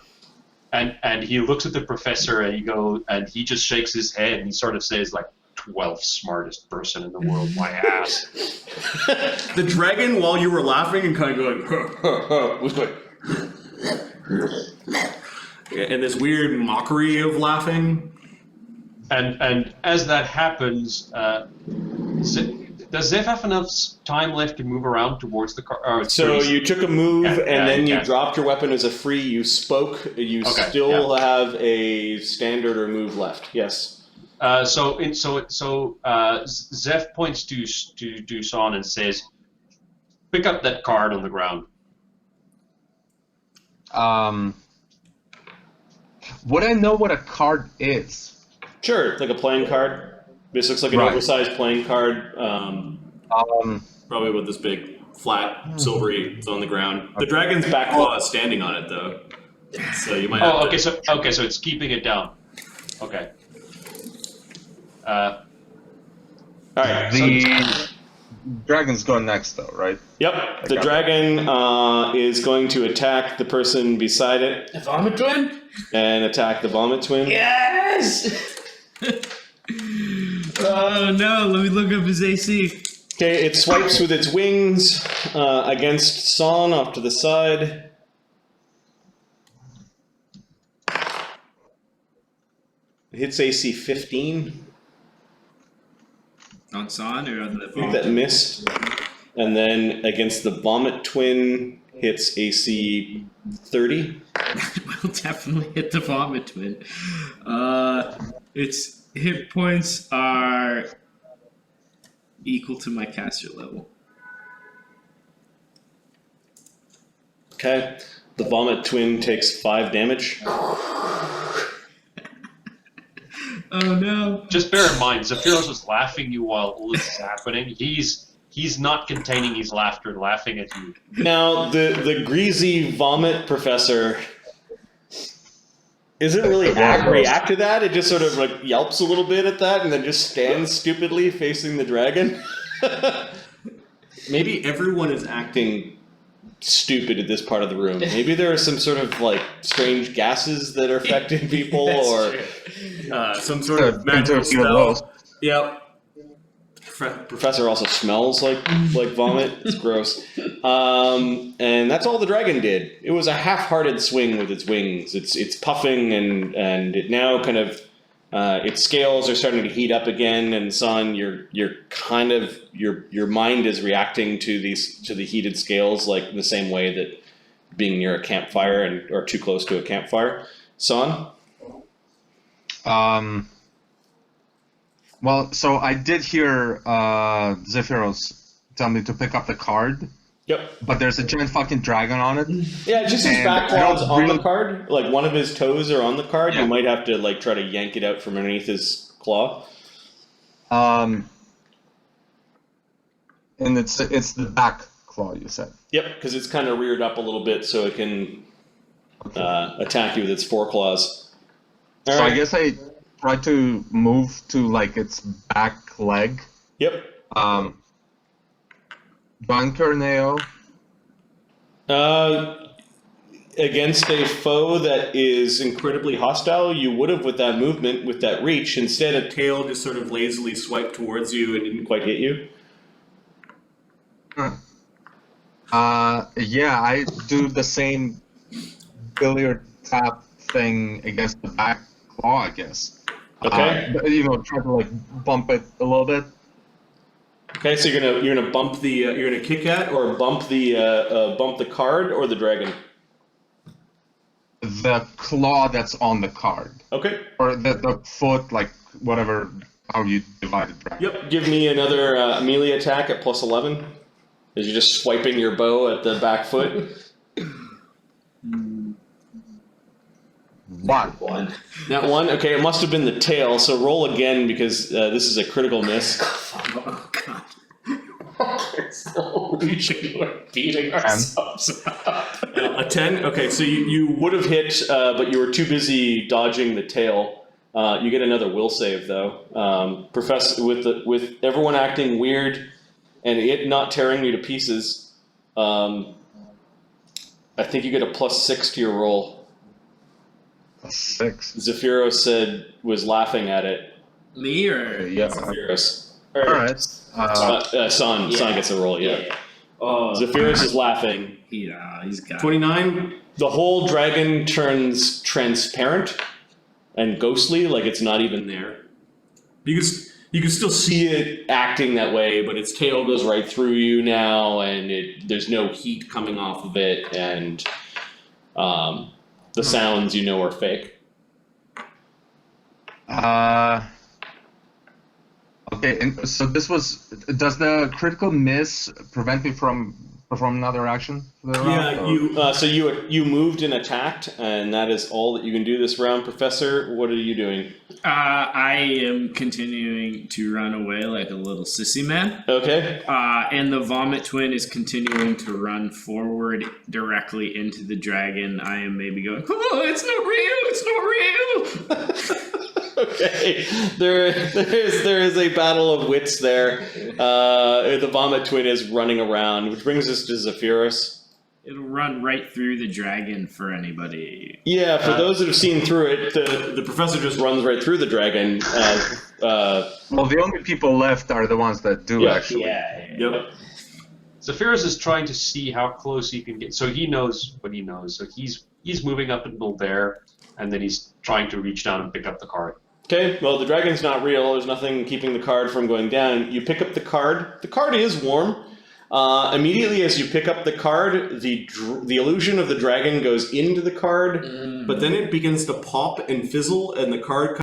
Speaker 2: and he looks at the professor and he just shakes his head and he sort of says like, 12th smartest person in the world, my ass.
Speaker 1: the dragon, while you were laughing and kind of going, was going, and this weird mockery of laughing.
Speaker 2: And as that happens, does Zeph have enough time left to move around towards the car?
Speaker 1: So you took a move,
Speaker 2: Yeah,
Speaker 1: and then you
Speaker 2: yeah.
Speaker 1: dropped your weapon as a free. You spoke. You
Speaker 2: Okay,
Speaker 1: still have a standard or move left. Yes.
Speaker 2: So Zeph points to Saun and says, "Pick up that card on the ground."
Speaker 3: Would I know what a card is?
Speaker 1: Sure, like a playing card. This looks like an
Speaker 3: Right.
Speaker 1: oversized playing card. Probably with this big, flat, silvery. It's on the ground. The dragon's back claw is standing on it, though. So you might. Have
Speaker 2: Oh,
Speaker 1: to...
Speaker 2: okay. So it's keeping it down. Okay.
Speaker 1: All right.
Speaker 3: The dragon's going next, though, right?
Speaker 1: Yep. The dragon is going to attack the person beside it
Speaker 4: The vomit twin?
Speaker 1: and attack the vomit twin.
Speaker 4: Yes! Oh no, let me look up his AC.
Speaker 1: Okay, it swipes with its wings against Saun off to the side. It hits AC 15.
Speaker 4: On Saun or on the
Speaker 1: I think that missed. And then against the vomit twin hits AC 30.
Speaker 4: Will definitely hit the vomit twin. Its hit points are equal to my caster level.
Speaker 1: Okay. The Vomit Twin takes 5 damage.
Speaker 4: Oh no.
Speaker 2: Just bear in mind, Zephyros is laughing at you while all this is happening. He's not containing his laughter and laughing at you.
Speaker 1: Now, the greasy vomit professor isn't really react to that. It just sort of like yelps a little bit at that and then just stands stupidly facing the dragon. Maybe everyone is acting stupid at this part of the room. Maybe there are some sort of like strange gases that are affecting people or some sort of magical spell. Yep. Professor also smells like vomit. It's gross. And that's all the dragon did. It was a half-hearted swing with its wings. It's puffing and it now kind of its scales are starting to heat up again. And Saun, you're kind of your mind is reacting to the heated scales like in the same way that being near a campfire or too close to a campfire. Saun?
Speaker 3: Well, so I did hear Zephyros tell me to pick up the card.
Speaker 1: Yep.
Speaker 3: But there's a giant fucking dragon on it.
Speaker 1: Yeah, just his back claws on the card. Like one of his toes are on the card. Yeah. You might have to like try to yank it out from underneath his claw.
Speaker 3: And it's the back claw, you said.
Speaker 1: Yep, because it's kind of reared up a little bit so it can attack you with its foreclaws.
Speaker 3: So right. I guess I try to move to like its back leg.
Speaker 1: Yep.
Speaker 3: Bunkerneo.
Speaker 1: Against a foe that is incredibly hostile, you would have with that movement, with that reach. Instead, a tail just sort of lazily swiped towards you and didn't quite hit you.
Speaker 3: Yeah, I do the same billiard tap thing against the back claw, I guess.
Speaker 1: Okay.
Speaker 3: Try to like bump it a little bit.
Speaker 1: Okay, so you're gonna bump the you're gonna kick at or bump the card or the dragon.
Speaker 3: The claw that's on the card.
Speaker 1: Okay.
Speaker 3: Or the foot, like whatever, how you divide it. Right?
Speaker 1: Yep. Give me another melee attack at +11. As you're just swiping your bow at the back foot.
Speaker 3: One.
Speaker 1: That one? Okay, it must have been the tail, so roll again because this is a critical miss.
Speaker 4: Oh god.
Speaker 1: We're beating ourselves up. A 10? Okay, so you would have hit, but you were too busy dodging the tail. You get another will save though. Professor, with everyone acting weird and it not tearing you to pieces, I think you get a +6 to your roll.
Speaker 3: 6.
Speaker 1: Zephyros was laughing at it.
Speaker 4: Me or
Speaker 3: yeah.
Speaker 1: Zephyros.
Speaker 3: Alright.
Speaker 1: Saun gets a roll, yeah. Oh, Zephyros is laughing.
Speaker 4: Yeah, he's got
Speaker 1: 29. The whole dragon turns transparent and ghostly, like it's not even there. You can still see it acting that way, but its tail goes right through you now, and there's no heat coming off of it, and the sounds are fake.
Speaker 3: Okay, and so does the critical miss prevent me from performing another action for the round?
Speaker 1: Yeah, you moved and attacked, and that is all that you can do this round. Professor, what are you doing?
Speaker 4: I am continuing to run away like a little sissy man.
Speaker 1: Okay.
Speaker 4: And the Vomit Twin is continuing to run forward directly into the dragon. I am maybe going, oh, it's not real, it's not real!
Speaker 1: Okay, there is a battle of wits there. The Vomit Twin is running around, which brings us to Zephyros.
Speaker 4: It'll run right through the dragon for anybody.
Speaker 1: Yeah, for those that have seen through it, the professor just runs right through the dragon.
Speaker 3: Well, the only people left are the ones that do actually.
Speaker 4: Yeah.
Speaker 1: Yep.
Speaker 2: Zephyros is trying to see how close he can get. So he knows what he knows. So he's moving up until there, and then he's trying to reach down and pick up the card.
Speaker 1: Okay, well, the dragon's not real. There's nothing keeping the card from going down. You pick up the card. The card is warm. Immediately as you pick up the card, the illusion of the dragon goes into the card, but then it begins to pop and fizzle, and the card